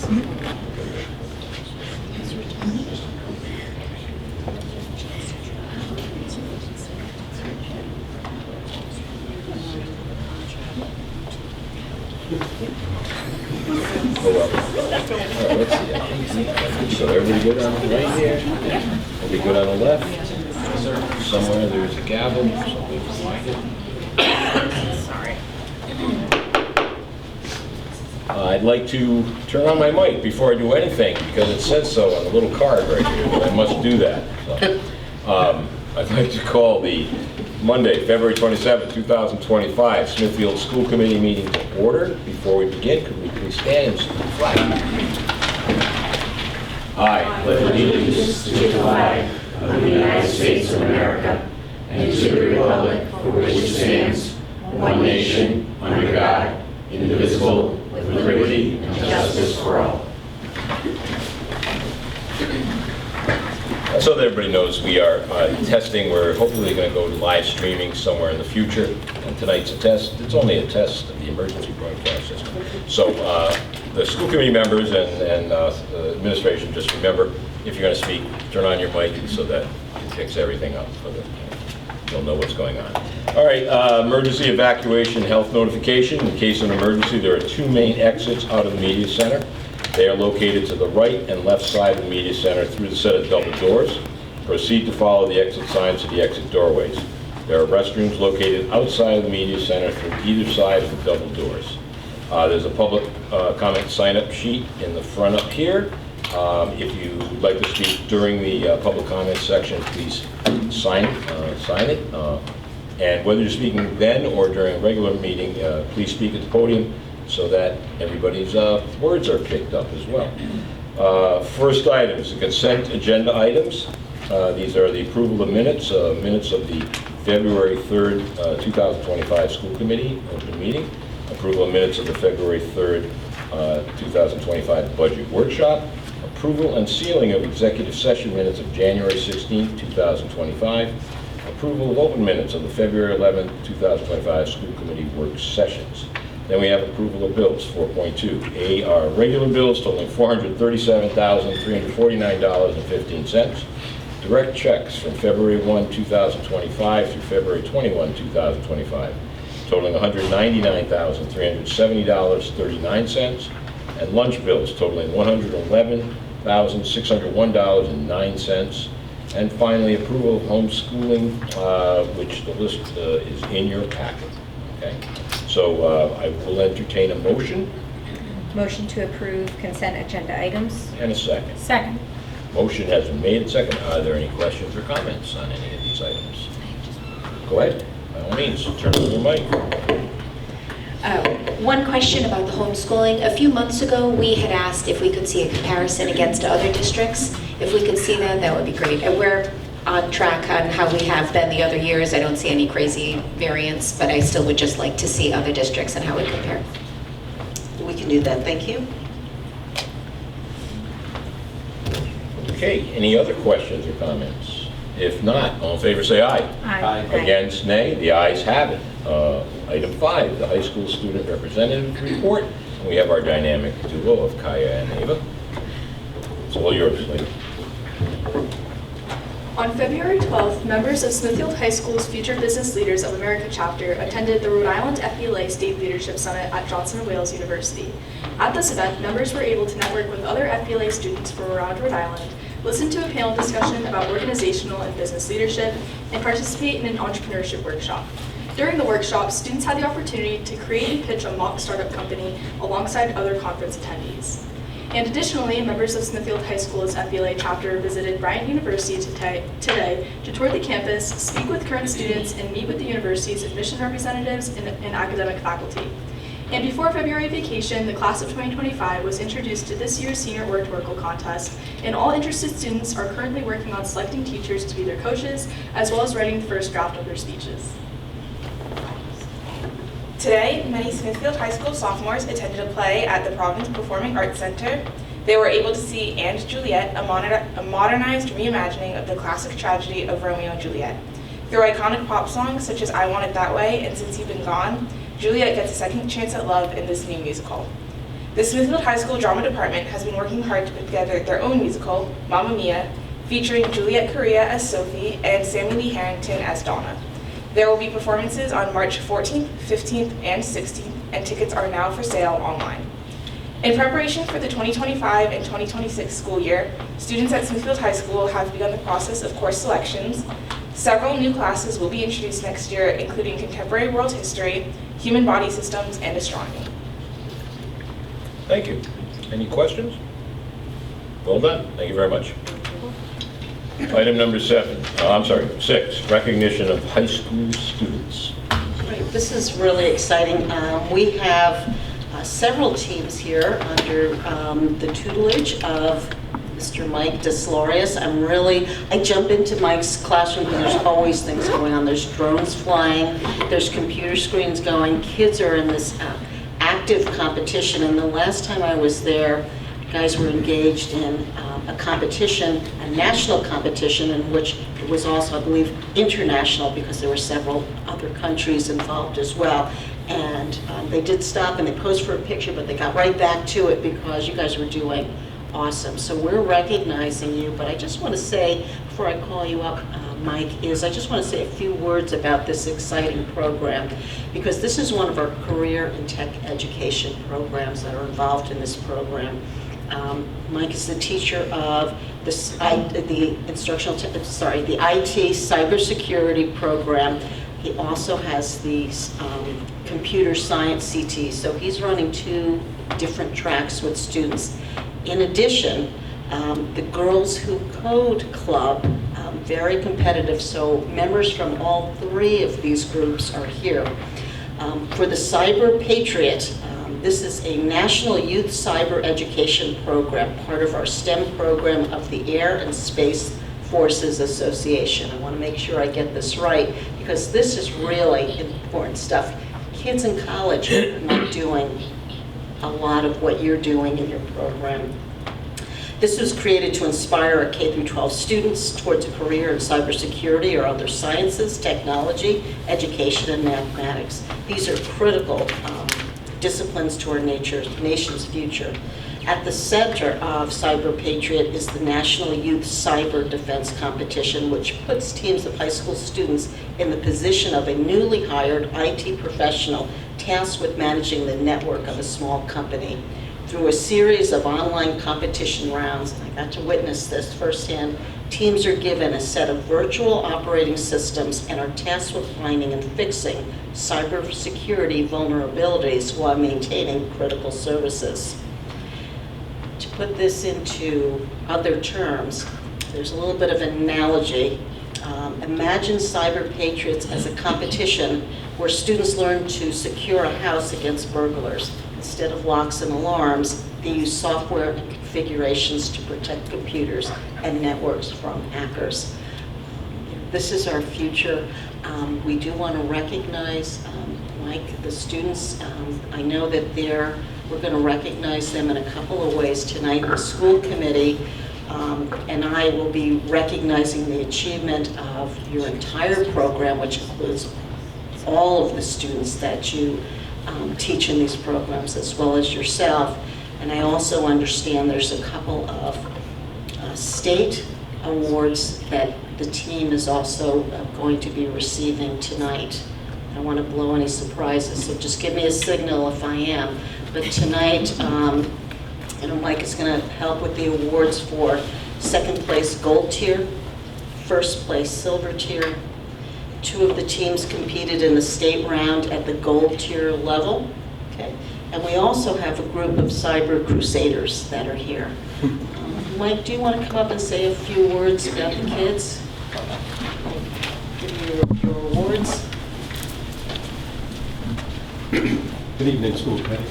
So everybody good on the right here? Everybody good on the left? Somewhere there's a gavel, so we can find it. Sorry. I'd like to turn on my mic before I do anything, because it says so on the little card right here, but I must do that. So, I'd like to call the Monday, February 27, 2025, Smithfield School Committee meeting to order. Before we begin, could we please stand and salute the flag? I pledge allegiance to the flag of the United States of America and to the republic for which it stands, one nation, under God, indivisible, with liberty and justice for all. So that everybody knows, we are testing. We're hopefully going to go to live streaming somewhere in the future. And tonight's a test. It's only a test of the emergency broadcast system. So the school committee members and administration, just remember, if you're going to speak, turn on your mic so that it picks everything up so that you'll know what's going on. All right, emergency evacuation health notification. In case of an emergency, there are two main exits out of the media center. They are located to the right and left side of the media center through the set of double doors. Proceed to follow the exit signs to the exit doorways. There are restrooms located outside of the media center through either side of the double doors. There's a public comment sign-up sheet in the front up here. If you would like to speak during the public comment section, please sign it. And whether you're speaking then or during a regular meeting, please speak at the podium so that everybody's words are picked up as well. First item is the consent agenda items. These are the approval of minutes of the February 3rd, 2025 school committee open meeting, approval of minutes of the February 3rd, 2025 budget workshop, approval and sealing of executive session minutes of January 16th, 2025, approval of open minutes of the February 11th, 2025 school committee work sessions. Then we have approval of bills, 4.2. A are regular bills totaling $437,349.15. Direct checks from February 1, 2025 through February 21, 2025, totaling $199,370.39. And lunch bills totaling $111,601.09. And finally, approval of homeschooling, which the list is in your packet. Okay. So I will entertain a motion. Motion to approve consent agenda items. And a second. Second. Motion has been made and seconded. Are there any questions or comments on any of these items? Go ahead. By all means, turn on your mic. One question about the homeschooling. A few months ago, we had asked if we could see a comparison against other districts. If we could see that, that would be great. And we're on track on how we have been the other years. I don't see any crazy variance, but I still would just like to see other districts and how we compare. We can do that, thank you. Okay, any other questions or comments? If not, all in favor say aye. Aye. Against, nay. The ayes have it. Item 5, the high school student representative report. And we have our dynamic duo of Kaya and Ava. It's all yours, lady. On February 12th, members of Smithfield High School's Future Business Leaders of America chapter attended the Rhode Island FBLA State Leadership Summit at Johnson & Wales University. At this event, members were able to network with other FBLA students from around Rhode Island, listen to a panel discussion about organizational and business leadership, and participate in an entrepreneurship workshop. During the workshop, students had the opportunity to create and pitch a mock startup company alongside other conference attendees. And additionally, members of Smithfield High School's FBLA chapter visited Bryant University today to tour the campus, speak with current students, and meet with the university's admission representatives and academic faculty. And before February vacation, the class of 2025 was introduced to this year's Senior Oratorical Contest, and all interested students are currently working on selecting teachers to be their coaches, as well as writing the first draft of their speeches. Today, many Smithfield High School sophomores attended a play at the Providence Performing Arts Center. They were able to see & Juliet, a modernized reimagining of the classic tragedy of Romeo and Juliet. Through iconic pop songs such as I Want It That Way and Since You've Been Gone, Juliet gets a second chance at love in this new musical. The Smithfield High School Drama Department has been working hard to put together their own musical, Mamma Mia, featuring Juliet Correa as Sophie and Sammy Lee Harrington as Donna. There will be performances on March 14th, 15th, and 16th, and tickets are now for sale online. In preparation for the 2025 and 2026 school year, students at Smithfield High School have begun the process of course selections. Several new classes will be introduced next year, including Contemporary World History, Human Body Systems, and Astronomy. Thank you. Any questions? Well done. Thank you very much. Item number 6, recognition of high school students. Right, this is really exciting. We have several teams here under the tutelage of Mr. Mike DeSlorius. I jump into Mike's classroom and there's always things going on. There's drones flying, there's computer screens going, kids are in this active competition. And the last time I was there, guys were engaged in a competition, a national competition, in which it was also, I believe, international, because there were several other countries involved as well. And they did stop and they posed for a picture, but they got right back to it because you guys were doing awesome. So we're recognizing you, but I just want to say, before I call you up, Mike, I just want to say a few words about this exciting program, because this is one of our career and tech education programs that are involved in this program. Mike is the teacher of the IT cybersecurity program. He also has the computer science CT, so he's running 2 different tracks with students. In addition, the Girls Who Code Club, very competitive, so members from all 3 of these groups are here. For the Cyber Patriot, this is a National Youth Cyber Education Program, part of our STEM program of the Air and Space Forces Association. I want to make sure I get this right, because this is really important stuff. Kids in college are not doing a lot of what you're doing in your program. This was created to inspire our K-12 students towards a career in cybersecurity or other sciences, technology, education, and mathematics. These are critical disciplines to our nation's future. At the center of Cyber Patriot is the National Youth Cyber Defense Competition, which puts teams of high school students in the position of a newly hired IT professional tasked with managing the network of a small company. Through a series of online competition rounds, I got to witness this firsthand, teams are given a set of virtual operating systems and are tasked with finding and fixing cybersecurity vulnerabilities while maintaining critical services. To put this into other terms, there's a little bit of an analogy. Imagine Cyber Patriots as a competition where students learn to secure a house against burglars. Instead of locks and alarms, they use software and configurations to protect computers and networks from hackers. This is our future. We do want to recognize, Mike, the students. I know that we're going to recognize them in a couple of ways tonight. The school committee and I will be recognizing the achievement of your entire program, which includes all of the students that you teach in these programs, as well as yourself. And I also understand there's a couple of state awards that the team is also going to be receiving tonight. I don't want to blow any surprises, so just give me a signal if I am. But tonight, Mike is going to help with the awards for second place gold tier, first place silver tier. 2 of the teams competed in the state round at the gold tier level. Okay? And we also have a group of cyber crusaders that are here. Mike, do you want to come up and say a few words about the kids? Give you your awards. Good evening, school committee.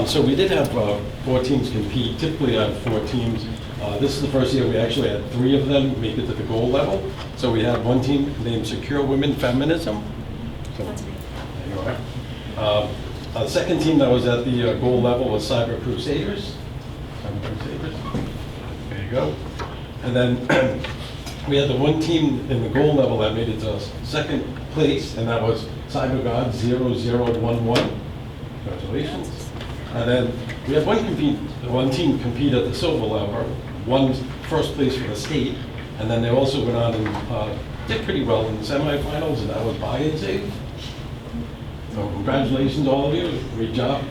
So we did have 4 teams compete. Typically I have 4 teams. This is the first year we actually had 3 of them make it to the gold level. So we have one team named Secure Women Feminism. So, there you are. The second team that was at the gold level was Cyber Crusaders. There you go. And then we had the one team in the gold level that made it to second place, and that was Cyber God 0011. Congratulations. And then we had one team compete at the silver level, won first place for the state, and then they also went on and did pretty well in the semifinals, and that was Buy and Save. So congratulations, all of you. Great job.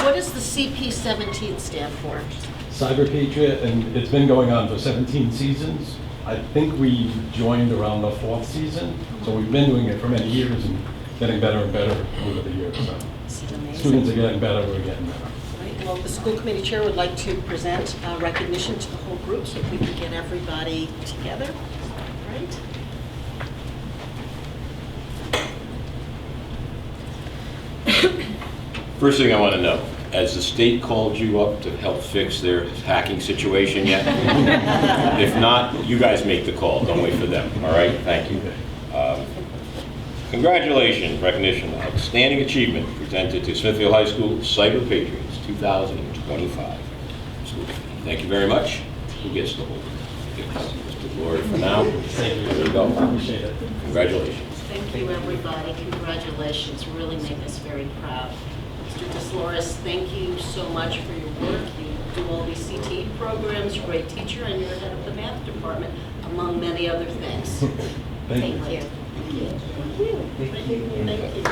What does the CP17 stand for? Cyber Patriot, and it's been going on for 17 seasons. I think we joined around the 4th season, so we've been doing it for many years and getting better and better over the years. So This is amazing. students are getting better, we're getting better. Right, well, the school committee chair would like to present recognition to the whole group, so if we can get everybody together, right? First thing I want to know, has the state called you up to help fix their hacking situation yet? If not, you guys make the call, don't wait for them, all right? Thank you. Congratulations, recognition, outstanding achievement presented to Smithfield High School Cyber Patriots 2025. Thank you very much. Who gets the hold? Mr. Glory for now. Thank you. There you go. Appreciate it. Congratulations. Thank you, everybody. Congratulations. Really make us very proud. Mr. DeSlores, thank you so much for your work. You do all these CTE programs, you're a great teacher, and you're head of the math department, among many other things. Thank you. Thank you. Thank you. Thank you.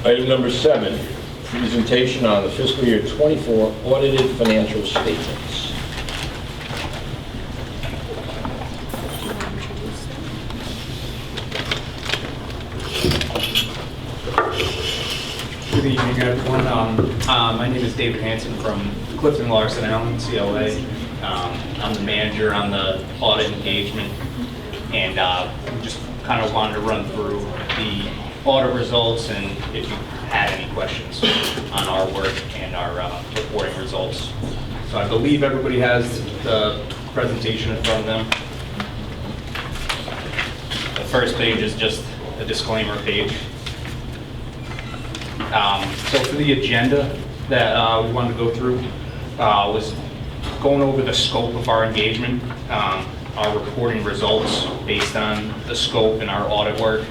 Item number 7, presentation on the fiscal year 24 audited financial statements. Good evening, everyone. My name is David Hanson from Clifton Larson Allen, CLA. I'm the manager on the audit engagement, and we just kind of wanted to run through the audit results and if you had any questions on our work and our reporting results. So I believe everybody has the presentation in front of them. The first page is just a disclaimer page. So for the agenda that we wanted to go through was going over the scope of our engagement, our reporting results based on the scope and our audit work,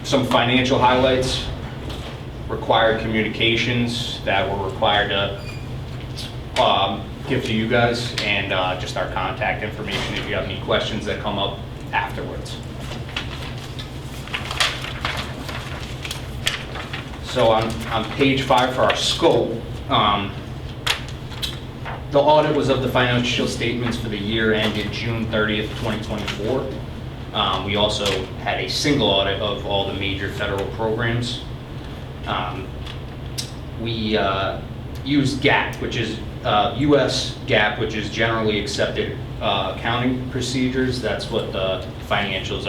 some financial highlights, required communications that we're required to give to you guys, and just our contact information if you have any questions that come up afterwards. So on page 5 for our scope, the audit was of the financial statements for the year ended June 30th, 2024. We also had a single audit of all the major federal programs. We used GAAP, which is US GAAP, which is generally accepted accounting procedures. That's what the financials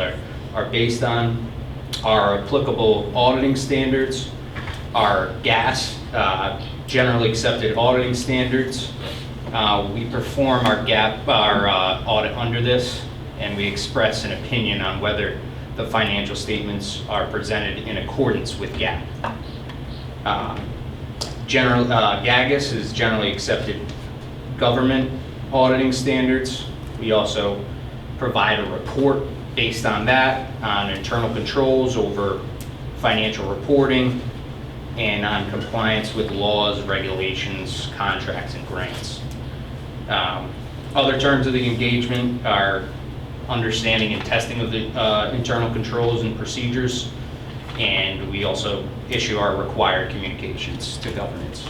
are based on. Our applicable auditing standards are GAAS, generally accepted auditing standards. We perform our audit under this, and we express an opinion on whether the financial statements are presented in accordance with GAAP. GAGAS is generally accepted government auditing standards. We also provide a report based on that, on internal controls over financial reporting, and on compliance with laws, regulations, contracts, and grants. Other terms of the engagement are understanding and testing of the internal controls and procedures, and we also issue our required communications to governments.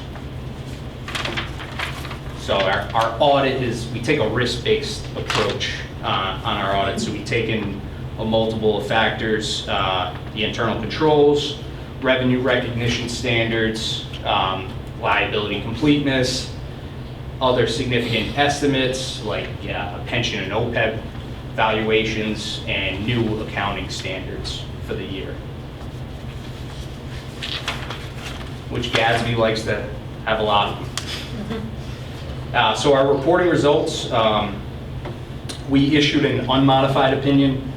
So our audit is, we take a risk-based approach on our audit, so we take in a multiple of factors, the internal controls, revenue recognition standards, liability completeness, other significant estimates like pension and OPEB valuations, and new accounting standards for the year, which GASB likes to have a lot of them. So our reporting results, we issued an unmodified opinion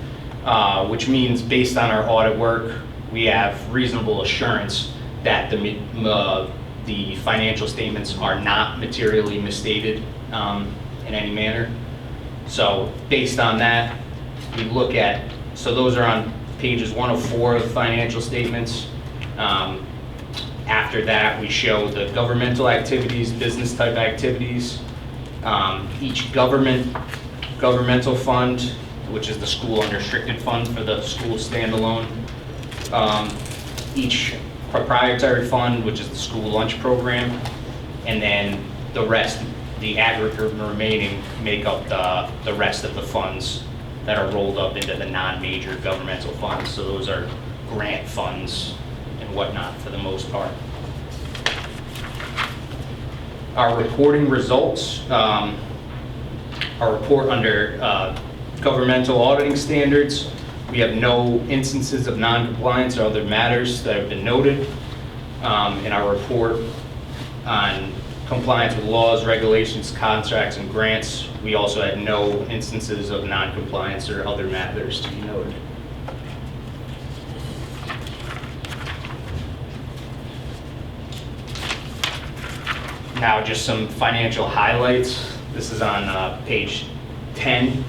which means based on our audit work, we have reasonable assurance that the financial statements are not materially misstated in any manner. So based on that, we look at, so those are on pages 104 of the financial statements. After that, we show the governmental activities, business type activities. Each governmental fund, which is the school unrestricted fund for the school standalone. Each proprietary fund, which is the school lunch program. And then the rest, the aggregate remaining, make up the rest of the funds that are rolled up into the non-major governmental funds. So those are grant funds and whatnot for the most part. Our reporting results, our report under governmental auditing standards, we have no instances of non-compliance or other matters that have been noted. In our report on compliance with laws, regulations, contracts, and grants, we also had no instances of non-compliance or other matters to be noted. Now, just some financial highlights. This is on page 10.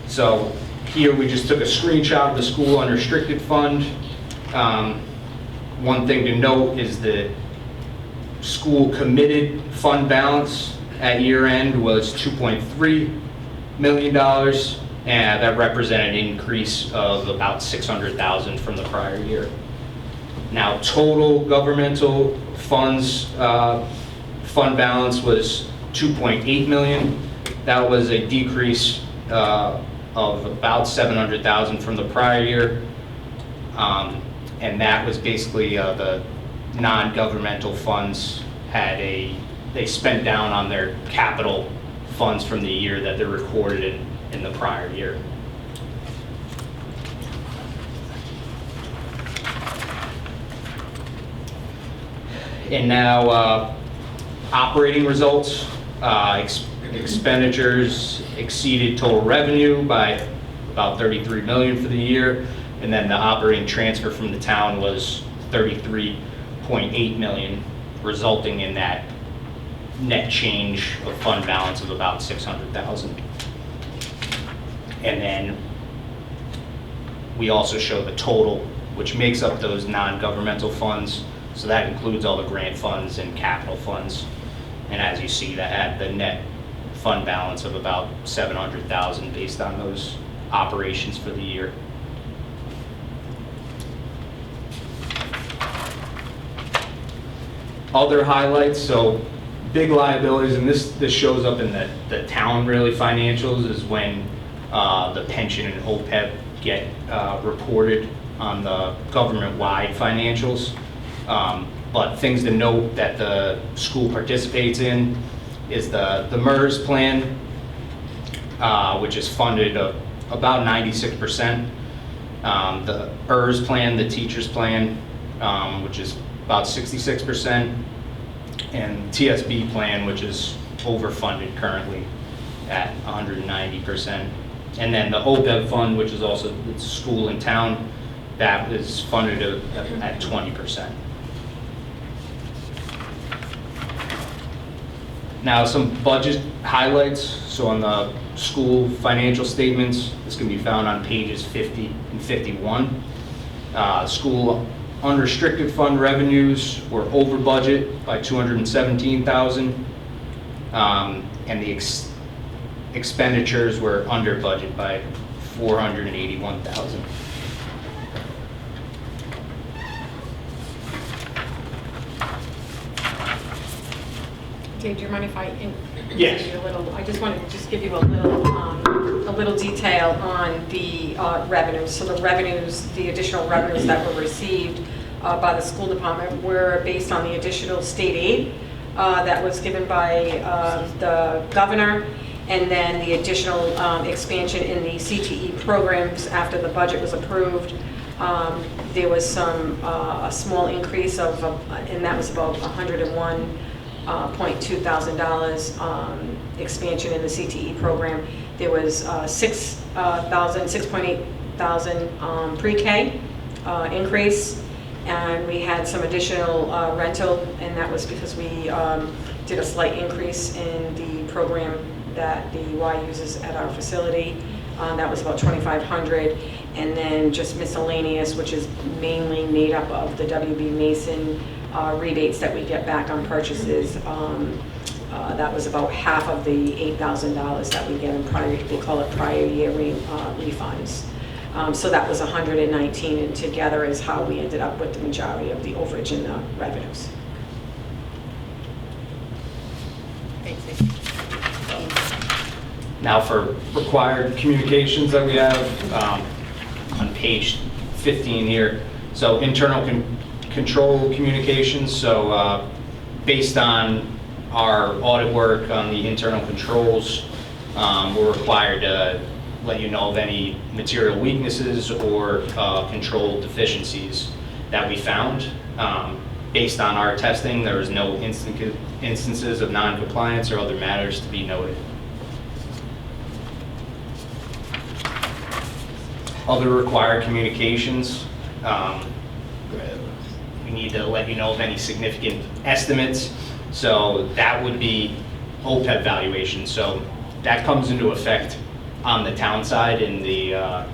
So here we just took a screenshot of the school unrestricted fund. One thing to note is the school committed fund balance at year end was $2.3 million, and that represented an increase of about $600,000 from the prior year. Now, total governmental funds fund balance was $2.8 million. That was a decrease of about $700,000 from the prior year. And that was basically the non-governmental funds they spent down on their capital funds from the year that they recorded in the prior year. And now operating results. Expenditures exceeded total revenue by about $33 million for the year, and then the operating transfer from the town was $33.8 million, resulting in that net change of fund balance of about $600,000. And then we also show the total, which makes up those non-governmental funds. So that includes all the grant funds and capital funds. And as you see, that had the net fund balance of about $700,000 based on those operations for the year. Other highlights, so big liabilities, and this shows up in the town really financials, is when the pension and OPEB get reported on the government-wide financials. But things to note that the school participates in is the MERS plan, which is funded about 96%. The ERS plan, the teacher's plan, which is about 66%. And TSB plan, which is overfunded currently at 190%. And then the OPEB fund, which is also the school in town, that is funded at 20%. Now, some budget highlights. So on the school financial statements, this can be found on pages 50 and 51. School unrestricted fund revenues were over budget by $217,000, and the expenditures were under budget by $481,000. Okay, do you mind if I Yes. give you a little? I just want to just give you a little detail on the revenues. So the revenues, the additional revenues that were received by the school department were based on the additional state aid that was given by the governor, and then the additional expansion in the CTE programs after the budget was approved. There was a small increase of, and that was about $101,200 expansion in the CTE program. There was $6.8 $1,000 pre-K increase, and we had some additional rental, and that was because we did a slight increase in the program that the Y uses at our facility. That was about $2,500, and then just miscellaneous, which is mainly made up of the WB Mason rebates that we get back on purchases. That was about half of the $8,000 that we get in prior, they call it prior year refunds. So that was 119, and together is how we ended up with the majority of the overage in the revenues. Now for required communications that we have on page 15 here. So internal control communications. So based on our audit work on the internal controls, we're required to let you know of any material weaknesses or control deficiencies that we found. Based on our testing, there was no instances of non-compliance or other matters to be noted. Other required communications, we need to let you know of any significant estimates. So that would be OPEB valuation. So that comes into effect on the town side in the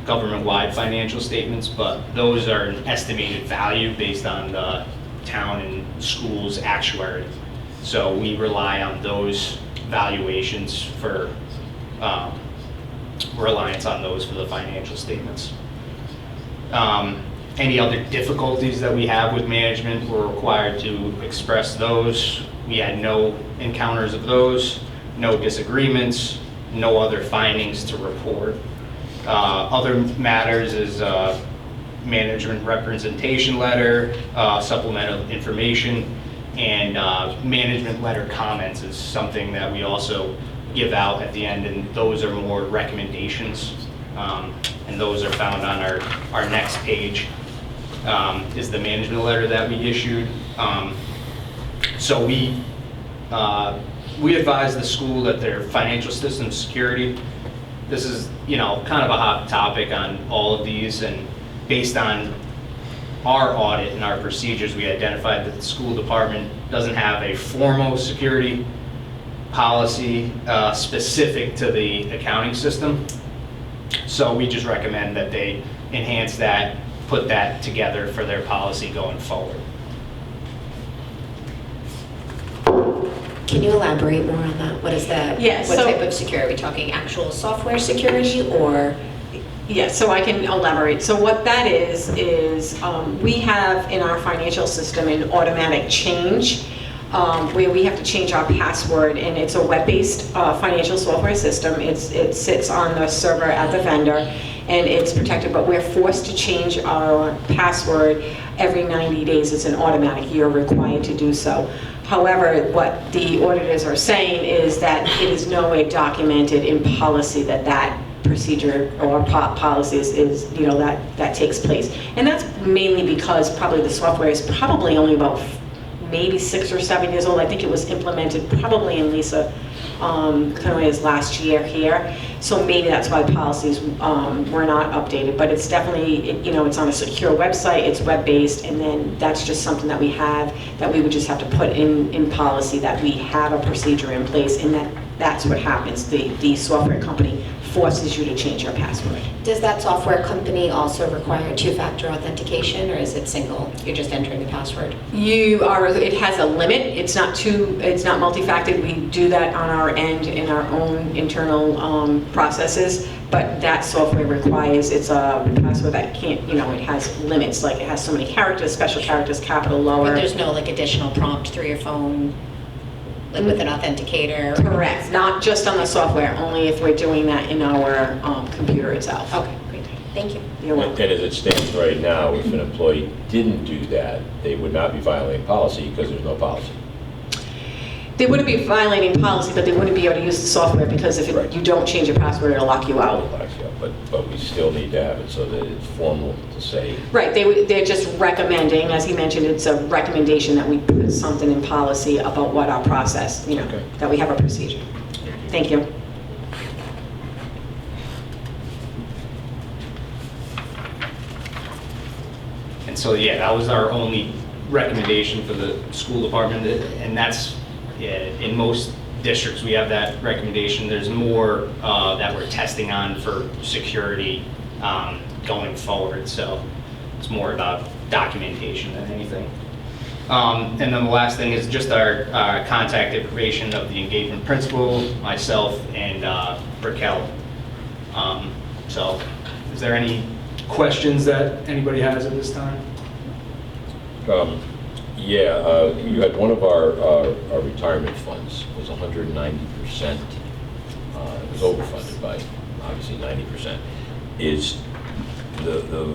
government-wide financial statements, but those are an estimated value based on the town and schools actuary. So we rely on those valuations for reliance on those for the financial statements. Any other difficulties that we have with management, we're required to express those. We had no encounters of those, no disagreements, no other findings to report. Other matters is management representation letter, supplemental information, and management letter comments is something that we also give out at the end, and those are more recommendations, and those are found on our next page, is the management letter that we issued. So we advise the school that their financial system security, this is, kind of a hot topic on all of these, and based on our audit and our procedures, we identified that the school department doesn't have a formal security policy specific to the accounting system. So we just recommend that they enhance that, put that together for their policy going forward. Can you elaborate more on that? What is that? Yeah, What so- type of security? Are we talking actual software security or? Yeah, so I can elaborate. So what that is we have in our financial system an automatic change where we have to change our password, and it's a web-based financial software system. It sits on the server at the vendor, and it's protected, but we're forced to change our password every 90 days. It's an automatic. You're required to do so. However, what the auditors are saying is that it is no way documented in policy that procedure or policy is that takes place. And that's mainly because probably the software is probably only about maybe 6 or 7 years old. I think it was implemented probably in Lisa Canoia's last year here. So maybe that's why policies were not updated. But it's definitely, it's on a secure website, it's web-based, and then that's just something that we have that we would just have to put in policy, that we have a procedure in place, and that's what happens. The software company forces you to change your password. Does that software company also require two-factor authentication, or is it single? You're just entering the password? It has a limit. It's not multi-factored. We do that on our end in our own internal processes, but that software requires, it's a password that can't, it has limits, like it has so many characters, special characters, capital, lower. But there's no additional prompt through your phone, like with an authenticator? Correct, not just on the software, only if we're doing that in our computer itself. Okay, great. Thank you. You're welcome. And as it stands right now, if an employee didn't do that, they would not be violating policy because there's no policy. They wouldn't be violating policy, but they wouldn't be able to use the software, because if Right. you don't change your password, it'll lock you out. But we still need to have it so that it's formal to say. Right, they're just recommending, as he mentioned, it's a recommendation that we put something in policy about what our process, Okay. that we have a procedure. Thank you. And so, yeah, that was our only recommendation for the school department, and that's, yeah, in most districts, we have that recommendation. There's more that we're testing on for security going forward, so it's more about documentation than anything. And then the last thing is just our contact information of the engagement principal, myself, and Raquel. So is there any questions that anybody has at this time? Yeah, you had one of our retirement funds was 190%. It was overfunded by obviously 90%. Is the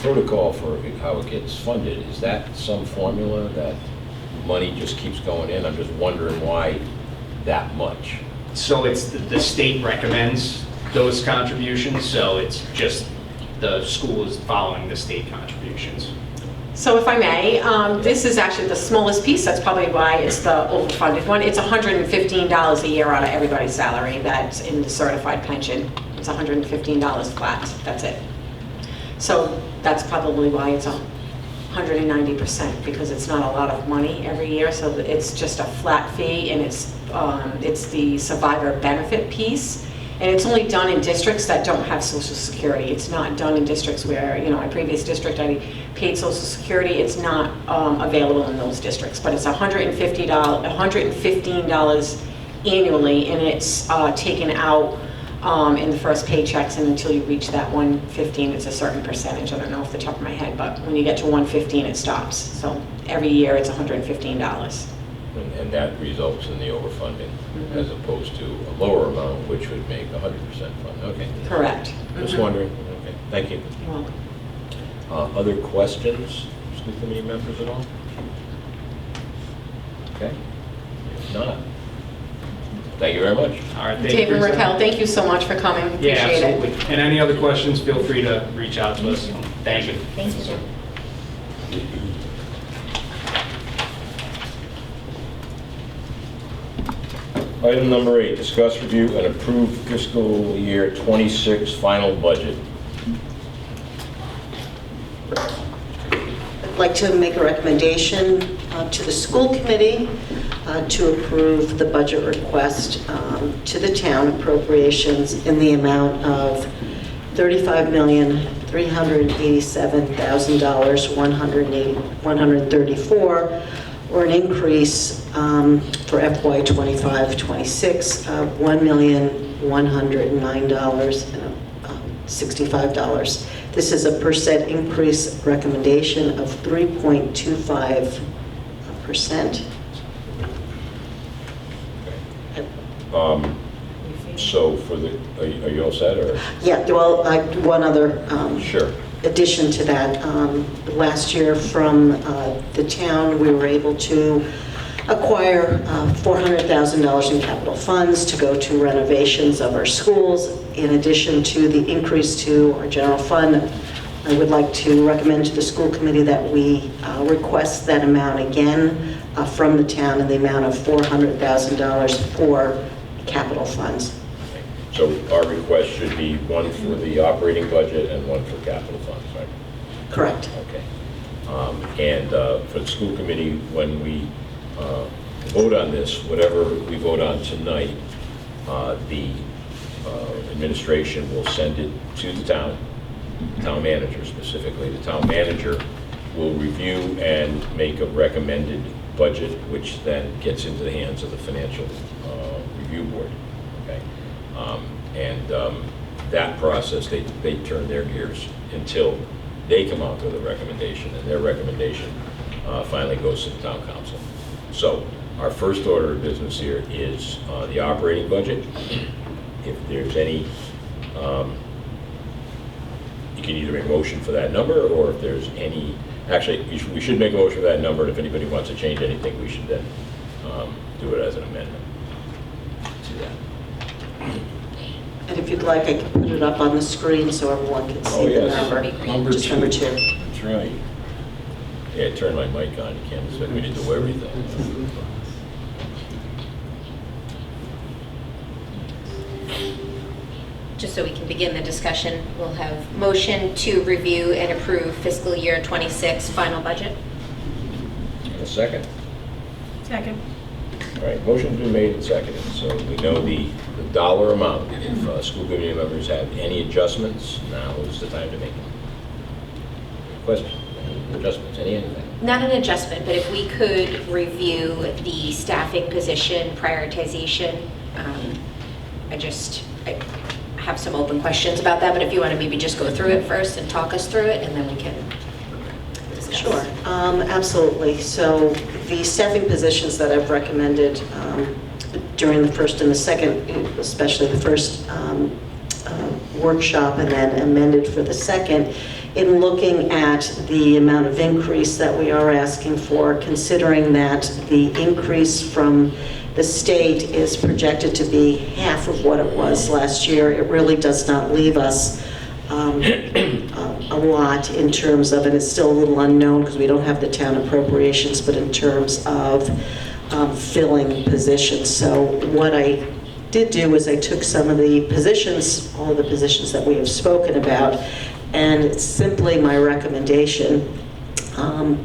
protocol for how it gets funded, is that some formula that money just keeps going in? I'm just wondering why that much. So it's the state recommends those contributions, so it's just the school is following the state contributions. So if I may, this is actually the smallest piece, that's probably why it's the overfunded one. It's $115 a year out of everybody's salary that's in the certified pension. It's $115 flat, that's it. So that's probably why it's 190%, because it's not a lot of money every year, so it's just a flat fee, and it's the survivor benefit piece. And it's only done in districts that don't have Social Security. It's not done in districts where, my previous district, I paid Social Security. It's not available in those districts, but it's $115 annually, and it's taken out in the first paychecks, and until you reach that 115, it's a certain percentage. I don't know off the top of my head, but when you get to 115, it stops. So every year, it's $115. And that results in the overfunding, as opposed to a lower amount, which would make 100% fund. Okay. Correct. Just wondering. Okay, thank you. You're welcome. Other questions, school committee members at all? Okay. If not, thank you very much. All right, thank Dave you. and Raquel, thank you so much for coming. Yeah, Appreciate absolutely. it. And any other questions, feel free to reach out to us. Thank you. Thank you. Item number 8, discuss, review, and approve fiscal year 26 final budget. I'd like to make a recommendation to the school committee to approve the budget request to the town appropriations in the amount of $35,387,134, or an increase for FY 25-26 of $1,109.65. This is a percent increase recommendation of 3.25%. So for the, are you all set, or? Yeah, well, one other Sure. addition to that. Last year from the town, we were able to acquire $400,000 in capital funds to go to renovations of our schools. In addition to the increase to our general fund, I would like to recommend to the school committee that we request that amount again from the town in the amount of $400,000 for capital funds. So our request should be one for the operating budget and one for capital funds, right? Correct. Okay. And for the school committee, when we vote on this, whatever we vote on tonight, the administration will send it to the town manager specifically. The town manager will review and make a recommended budget, which then gets into the hands of the financial review board. Okay. That process, they turn their gears until they come out with a recommendation, and their recommendation finally goes to the town council. So our first order of business here is the operating budget. If there's any, you can either make a motion for that number, or if there's any, actually, we should make a motion for that number, and if anybody wants to change anything, we should then do it as an amendment to that. And if you'd like, I can put it up on the screen so everyone can Oh, see the yes. number. Number Just number 2. That's right. Yeah, turn my mic on, you can't expect me to do everything. just so we can begin the discussion, we'll have motion to review and approve fiscal year 26 final budget. And a second. Second. All right, motion's been made and seconded, so we know the dollar amount. If school committee members have any adjustments, now is the time to make them. Questions, any adjustments, anything? Not an adjustment, but if we could review the staffing position prioritization. I have some open questions about that, but if you want to maybe just go through it first and talk us through it, and then we can discuss. Sure, absolutely. So the staffing positions that I've recommended during the first and the second, especially the first workshop and then amended for the second, in looking at the amount of increase that we are asking for, considering that the increase from the state is projected to be half of what it was last year, it really does not leave us a lot in terms of, and it's still a little unknown because we don't have the town appropriations, but in terms of filling positions. So what I did do is I took some of the positions, all of the positions that we have spoken about, and it's simply my recommendation,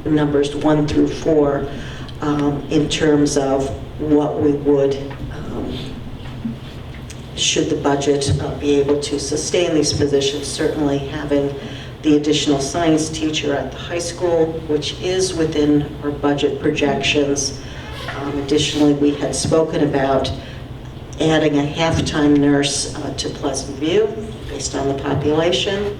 numbers 1 through 4, in terms of what we would, should the budget be able to sustain these positions, certainly having the additional science teacher at the high school, which is within our budget projections. Additionally, we had spoken about adding a half-time nurse to Pleasant View based on the population.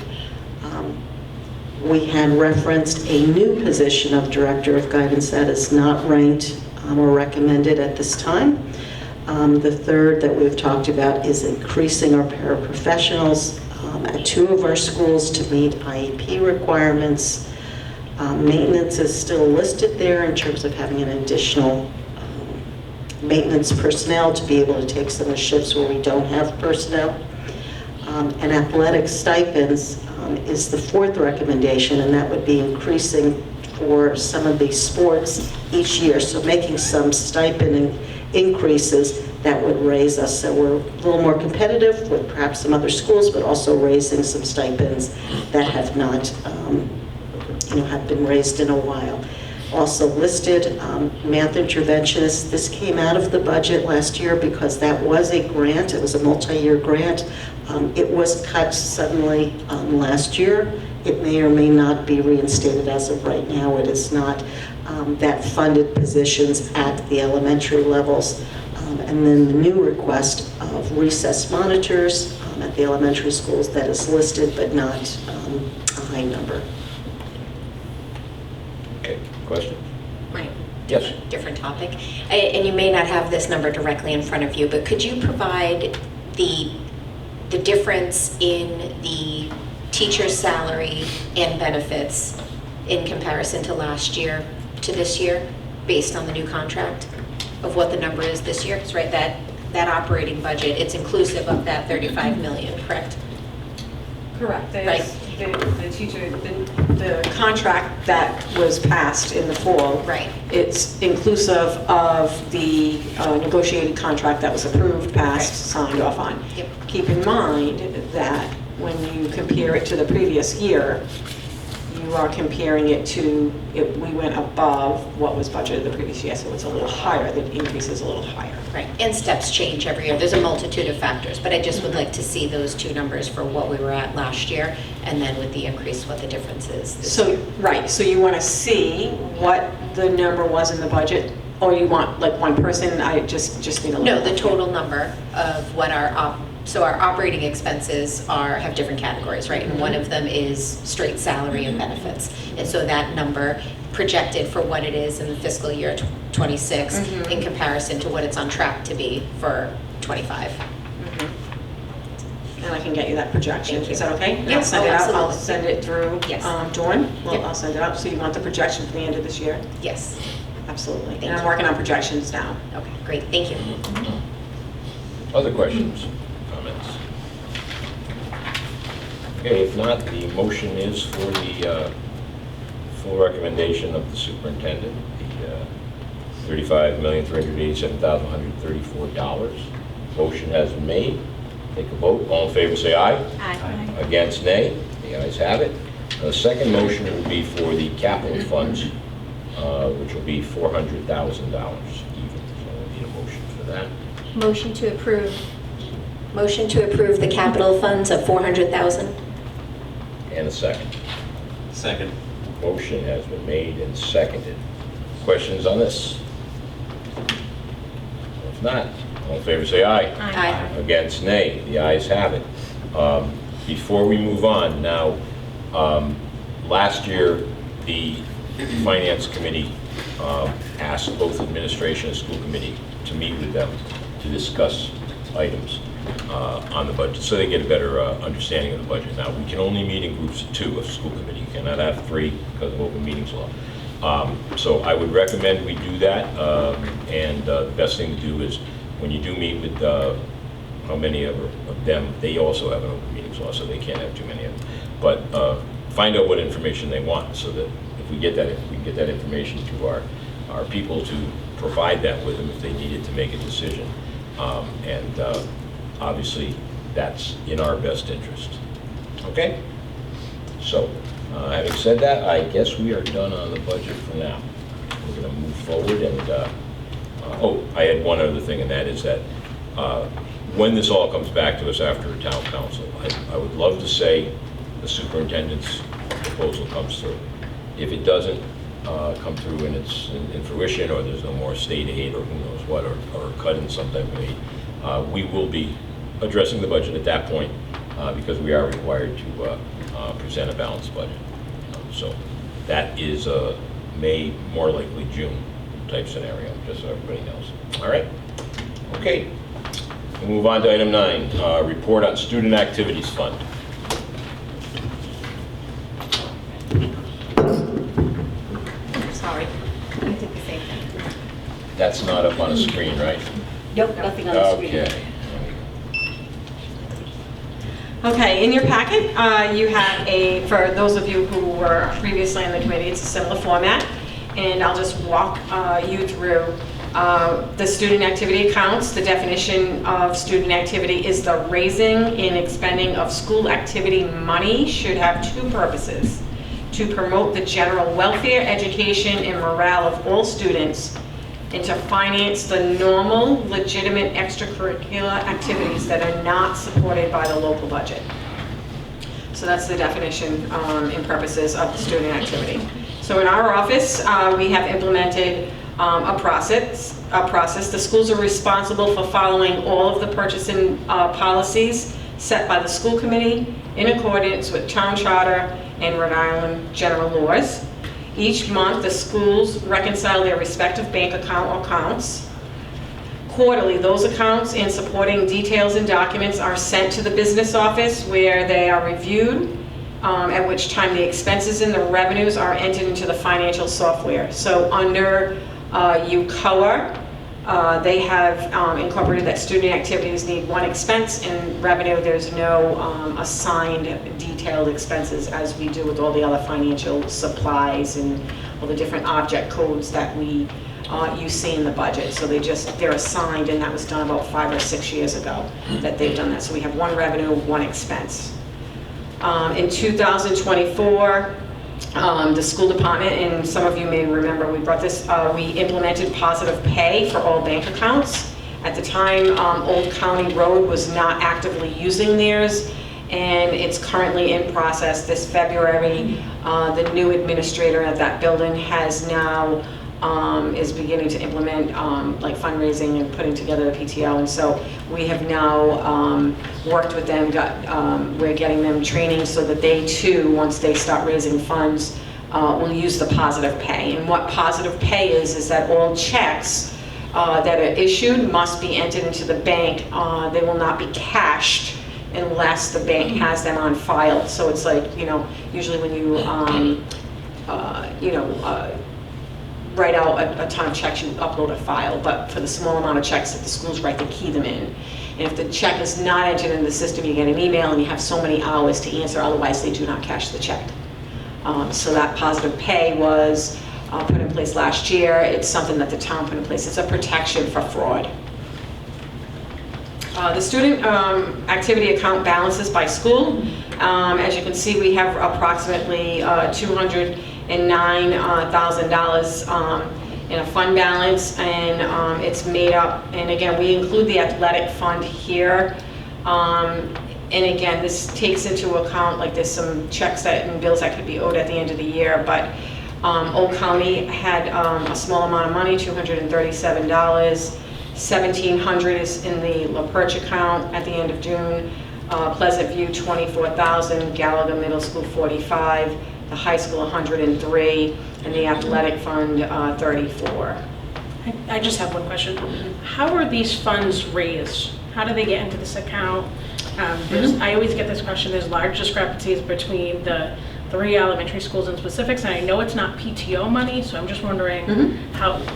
We had referenced a new position of Director of Guidance that is not ranked or recommended at this time. The third that we've talked about is increasing our paraprofessionals at 2 of our schools to meet IEP requirements. Maintenance is still listed there in terms of having an additional maintenance personnel to be able to take some of the shifts where we don't have personnel. And athletic stipends is the 4th recommendation, and that would be increasing for some of these sports each year. So making some stipend increases that would raise us. So we're a little more competitive with perhaps some other schools, but also raising some stipends that have not, have been raised in a while. Also listed, math interventionists. This came out of the budget last year because that was a grant. It was a multi-year grant. It was cut suddenly last year. It may or may not be reinstated as of right now. It is not that funded positions at the elementary levels. And then the new request of recess monitors at the elementary schools that is listed, but not a high number. Okay, question? Right. Yes. Different topic. And you may not have this number directly in front of you, but could you provide the difference in the teacher's salary and benefits in comparison to last year to this year, based on the new contract, of what the number is this year? Because right, that operating budget, it's inclusive of that 35 million, correct? Correct. Right. The teacher, the contract that was passed in the fall. Right. It's inclusive of the negotiated contract that was approved, passed, signed off on. Yep. Keep in mind that when you compare it to the previous year, you are comparing it to, we went above what was budgeted the previous year, so it's a little higher, the increase is a little higher. Right, and steps change every year. There's a multitude of factors, but I just would like to see those 2 numbers for what we were at last year, and then with the increase, what the difference is this So, year. right, so you want to see what the number was in the budget, or you want like one person? I just need a little. No, the total number of what our so our operating expenses have different categories, right? And one of them is straight salary and benefits. And so that number projected for what it is in the fiscal year 26 in comparison to what it's on track to be for 25. And I can get you that projection. Thank you. Is that okay? Yes, I'll send it out. I'll absolutely. send it through Yes. Dawn. Well, Yep. I'll send it out. So you want the projection for the end of this year? Yes. Absolutely. Thank And I'm you. working on projections now. Okay, great, thank you. Other questions, comments? Okay, if not, the motion is for the full recommendation of the superintendent, the $35,387,134. Motion has been made. Take a vote. All in favor, say aye. Aye. Against, nay. The ayes have it. The second motion will be for the capital funds, which will be $400,000 even. So we'll need a motion for that. Motion to approve. Motion to approve the capital funds of $400,000. And a second. Second. Motion has been made and seconded. Questions on this? If not, all in favor say aye. Aye. Against, nay. The ayes have it. Before we move on, now, last year, the Finance Committee asked both administration and school committee to meet with them to discuss items on the budget, so they get a better understanding of the budget. Now, we can only meet in groups of 2 of school committee. You cannot have 3 because of open meetings law. So I would recommend we do that, and the best thing to do is, when you do meet with how many of them, they also have an open meetings law, so they can't have too many of them. But find out what information they want, so that if we get that, we can get that information to our people to provide that with them if they needed to make a decision. Obviously, that's in our best interest. Okay? So, having said that, I guess we are done on the budget for now. We're going to move forward and, oh, I had one other thing, and that is that when this all comes back to us after town council, I would love to say the superintendent's proposal comes through. If it doesn't come through and it's in fruition, or there's no more state aid, or who knows what, or cut in some type of aid, we will be addressing the budget at that point, because we are required to present a balanced budget. So that is a May, more likely June type scenario, just so everybody knows. All right? Okay. We'll move on to item 9, report on student activities fund. Sorry. I did the same thing. That's not up on a screen, right? Nope, nothing on the screen. Okay. Okay, in your packet, you have for those of you who were previously on the committee, it's a similar format, and I'll just walk you through the student activity accounts. The definition of student activity is the raising and expending of school activity money should have 2 purposes: to promote the general welfare, education, and morale of all students, and to finance the normal, legitimate extracurricular activities that are not supported by the local budget. So that's the definition and purposes of the student activity. So in our office, we have implemented a process. The schools are responsible for following all of the purchasing policies set by the school committee in accordance with town charter and Rhode Island general laws. Each month, the schools reconcile their respective bank account or accounts. Quarterly, those accounts and supporting details and documents are sent to the business office, where they are reviewed, at which time the expenses and the revenues are entered into the financial software. So under UCOA, they have incorporated that student activities need 1 expense, and revenue, there's no assigned detailed expenses as we do with all the other financial supplies and all the different object codes that you see in the budget. So they're assigned, and that was done about 5 or 6 years ago that they've done that. So we have 1 revenue, 1 expense. In 2024, the school department, and some of you may remember, we implemented positive pay for all bank accounts. At the time, Old County Road was not actively using theirs, and it's currently in process. This February, the new administrator at that building has now is beginning to implement like fundraising and putting together the PTO, and so we have now worked with them. We're getting them training so that they too, once they start raising funds, will use the positive pay. And what positive pay is that all checks that are issued must be entered into the bank. They will not be cashed unless the bank has them on file. So it's like, usually when you write out a ton of checks, you upload a file, but for the small amount of checks that the schools write, they key them in. And if the check is not entered in the system, you get an email and you have so many hours to answer, otherwise they do not cash the check. So that positive pay was put in place last year. It's something that the town put in place. It's a protection for fraud. The student activity account balances by school. As you can see, we have approximately $209,000 in a fund balance, and it's made up, and again, we include the athletic fund here. And again, this takes into account, like there's some checks that and bills that could be owed at the end of the year, but Old County had a small amount of money, $237. $1,700 is in the La Perche account at the end of June. Pleasant View, $24,000. Gallagher Middle School, $45,000. The high school, $103,000, and the athletic fund, $34,000. I just have one question. How are these funds raised? How do they get into this account? I always get this question, there's large discrepancies between the 3 elementary schools in specifics, and I know it's not PTO money, so I'm just wondering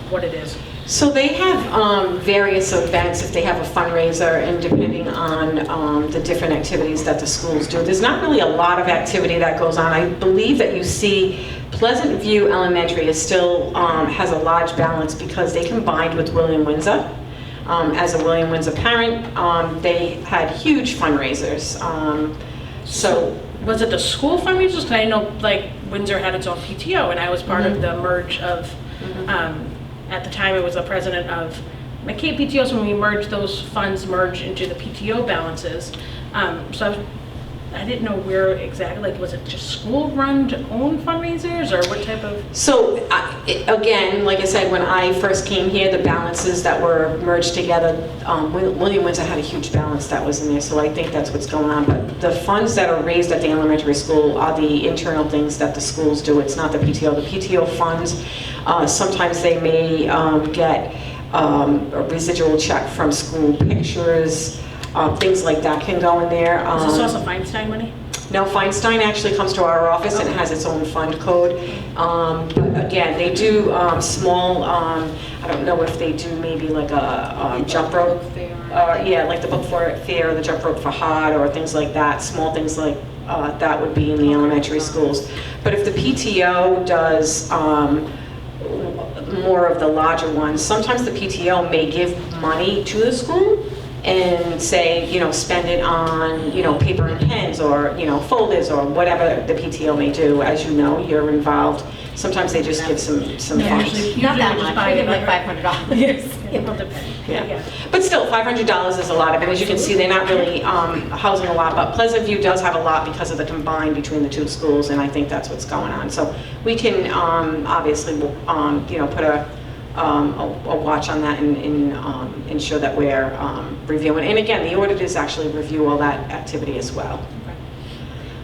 what it is. So they have various events if they have a fundraiser, and depending on the different activities that the schools do. There's not really a lot of activity that goes on. I believe that you see Pleasant View Elementary is still has a large balance because they combined with William Windsor. As a William Windsor parent, they had huge fundraisers. So was it the school fundraisers? Because I know like Windsor had its own PTO, and I was part of the merge of, at the time it was the president of McCabe PTO, so when we merged those funds merged into the PTO balances. So I didn't know where exactly, like was it just school-run own fundraisers or what type of? So again, like I said, when I first came here, the balances that were merged together, William Windsor had a huge balance that was in there, so I think that's what's going on. But the funds that are raised at the elementary school are the internal things that the schools do. It's not the PTO. The PTO funds, sometimes they may get a residual check from school pictures. Things like that can go in there. Is this also Feinstein money? No, Feinstein actually comes to our office and has its own fund code. But again, they do small, I don't know if they do maybe like a jump rope. Yeah, like the book fair, or the jump rope for HOD, or things like that. Small things like that would be in the elementary schools. But if the PTO does more of the larger ones, sometimes the PTO may give money to the school and say, spend it on, paper and pens, or, folders, or whatever the PTO may do. As you know, you're involved. Sometimes they just give some funds. Not that much, I give like $500. Yes. Yeah. But still, $500 is a lot of it. As you can see, they're not really housing a lot, but Pleasant View does have a lot because of the combined between the two schools, and I think that's what's going on. So we can obviously, put a watch on that and ensure that we're reviewing. And again, the auditors actually review all that activity as well. Okay.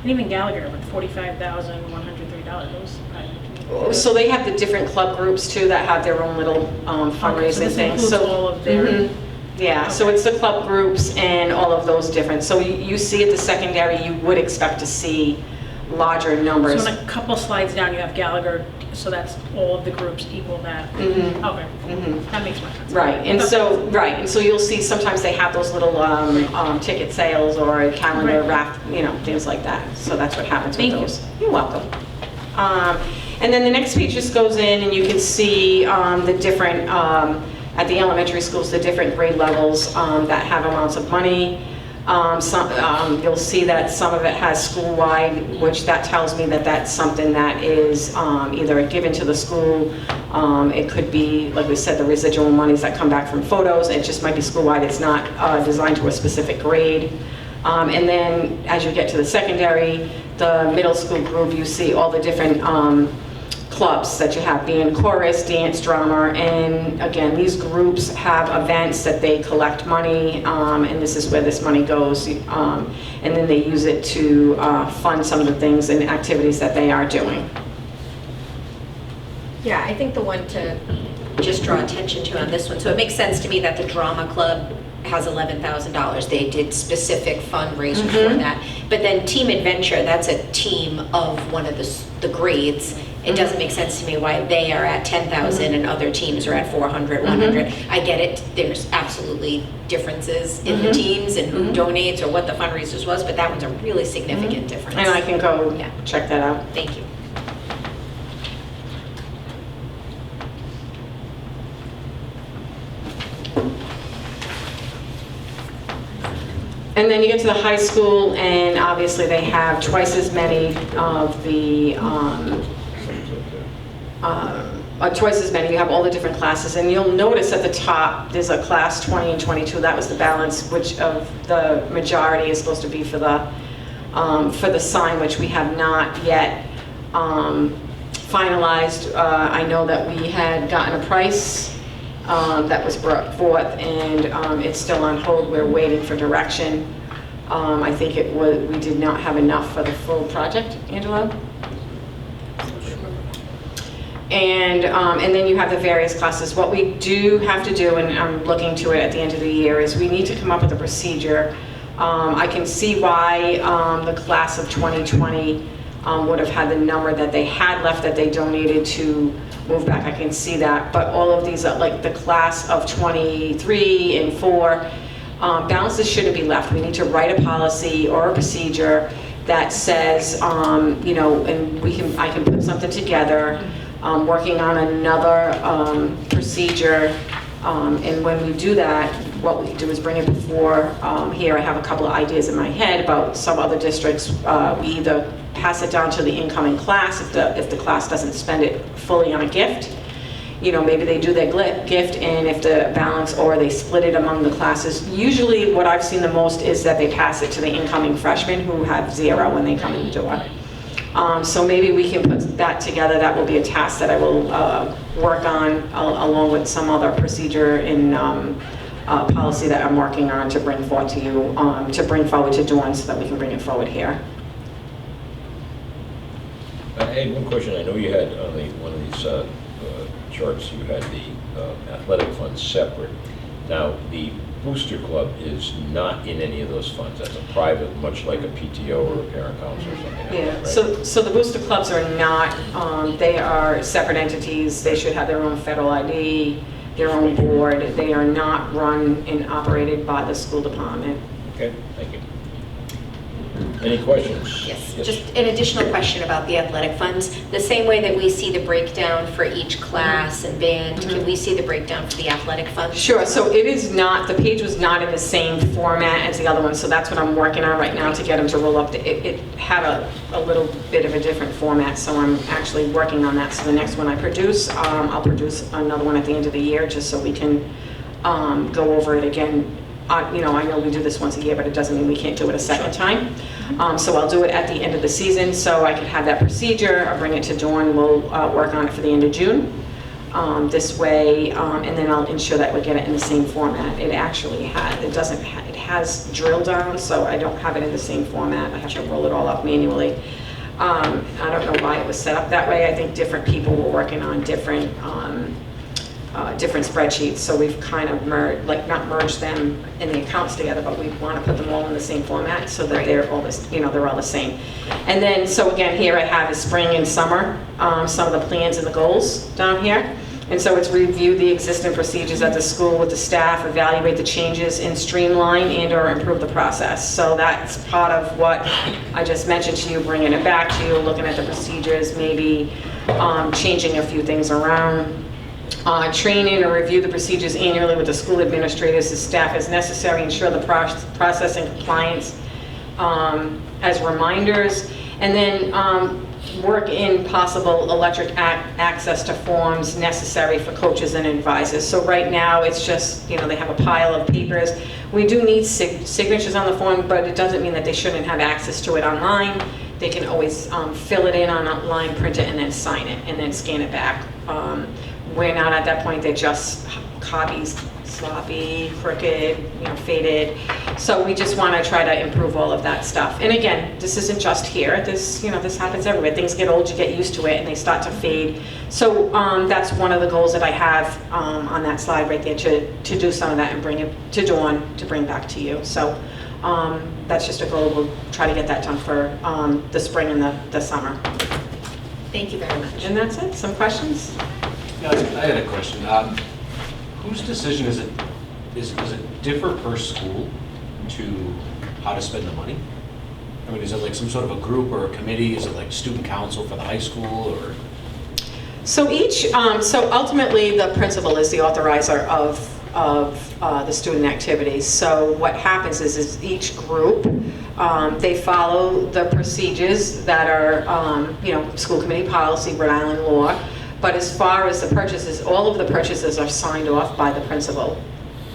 And even Gallagher with $45,103. So they have the different club groups too that have their own little fundraising things. So all of their. Yeah, so it's the club groups and all of those different. So you see at the secondary, you would expect to see larger numbers. So on a couple slides down, you have Gallagher, so that's all of the groups equal that. Okay, that makes more sense. Right, and so you'll see sometimes they have those little ticket sales or a calendar wrap, things like that. So that's what happens with those. You're welcome. And then the next page just goes in, and you can see the different at the elementary schools, the different grade levels that have amounts of money. You'll see that some of it has school-wide, which that tells me that that's something that is either given to the school. It could be, like we said, the residual monies that come back from photos. It just might be school-wide. It's not designed to a specific grade. And then as you get to the secondary, the middle school group, you see all the different clubs that you have, band, chorus, dance, drama, and again, these groups have events that they collect money, and this is where this money goes, and then they use it to fund some of the things and activities that they are doing. Yeah, I think the one to just draw attention to on this one, so it makes sense to me that the drama club has $11,000. They did specific fundraisers for that. But then Team Adventure, that's a team of one of the grades. It doesn't make sense to me why they are at 10,000 and other teams are at 400, 100. I get it. There's absolutely differences in the teams and who donates or what the fundraisers was, but that one's a really significant difference. And I can go check that out. Thank you. And then you get to the high school, and obviously they have twice as many of the, twice as many, you have all the different classes, and you'll notice at the top, there's a class 20 and 22, that was the balance, which of the majority is supposed to be for the sign, which we have not yet finalized. I know that we had gotten a price that was brought forth, and it's still on hold. We're waiting for direction. I think we did not have enough for the full project, Angela? And then you have the various classes. What we do have to do, and I'm looking to it at the end of the year, is we need to come up with a procedure. I can see why the class of 2020 would have had the number that they had left that they donated to move back. I can see that. But all of these, like the class of 23 and 4, balances shouldn't be left. We need to write a policy or a procedure that says, you know, and I can put something together, working on another procedure, and when we do that, what we do is bring it before here. I have a couple of ideas in my head about some other districts. We either pass it down to the incoming class if the class doesn't spend it fully on a gift. You know, maybe they do their gift, and if the balance, or they split it among the classes. Usually what I've seen the most is that they pass it to the incoming freshmen who have 0 when they come in the door. So maybe we can put that together. That will be a task that I will work on along with some other procedure in policy that I'm working on to bring forward to you, to bring forward to Dawn so that we can bring it forward here. I had one question. I know you had on one of these charts, you had the athletic funds separate. Now, the Booster Club is not in any of those funds. That's a private, much like a PTO or a parent council or something like Yeah, that, right? so the booster clubs are not, they are separate entities. They should have their own federal ID, their own board. They are not run and operated by the school department. Okay, thank you. Any questions? Yes, just an additional question about the athletic funds. The same way that we see the breakdown for each class and band, can we see the breakdown for the athletic funds? Sure, so it is not, the page was not in the same format as the other one, so that's what I'm working on right now to get them to roll up. It had a little bit of a different format, so I'm actually working on that. So the next one I produce, I'll produce another one at the end of the year, just so we can go over it again. You know, I know we do this once a year, but it doesn't mean we can't do it a second time. So I'll do it at the end of the season, so I can have that procedure. I'll bring it to Dawn. We'll work on it for the end of June. This way, and then I'll ensure that we get it in the same format. It actually it has drill down, so I don't have it in the same format. I have to roll it all up manually. I don't know why it was set up that way. I think different people were working on different spreadsheets, so we've kind of not merged them in the accounts together, but we want to put them all in the same format so that they're all they're all the same. And then, so again, here I have is spring and summer, some of the plans and the goals down here. And so it's review the existing procedures at the school with the staff, evaluate the changes, and streamline and/or improve the process. So that's part of what I just mentioned to you, bringing it back to you, looking at the procedures, maybe changing a few things around. Training or review the procedures annually with the school administrators and staff as necessary, ensure the process and compliance as reminders, and then work in possible electric access to forms necessary for coaches and advisors. So right now it's just, they have a pile of papers. We do need signatures on the form, but it doesn't mean that they shouldn't have access to it online. They can always fill it in online, print it, and then sign it, and then scan it back. We're not at that point. They're just copies, sloppy, crooked, faded. So we just want to try to improve all of that stuff. And again, this isn't just here. This happens everywhere. Things get old, you get used to it, and they start to fade. So that's one of the goals that I have on that slide right there, to do some of that and bring it to Dawn to bring back to you. So that's just a goal. We'll try to get that done for the spring and the summer. Thank you very much. And that's it. Some questions? Yeah, I had a question. Whose decision is it? Does it differ per school to how to spend the money? I mean, is it like some sort of a group or a committee? Is it like student council for the high school, or? So so ultimately the principal is the authorizer of of the student activities. So what happens is each group, they follow the procedures that are, school committee policy, Rhode Island law. But as far as the purchases, all of the purchases are signed off by the principal.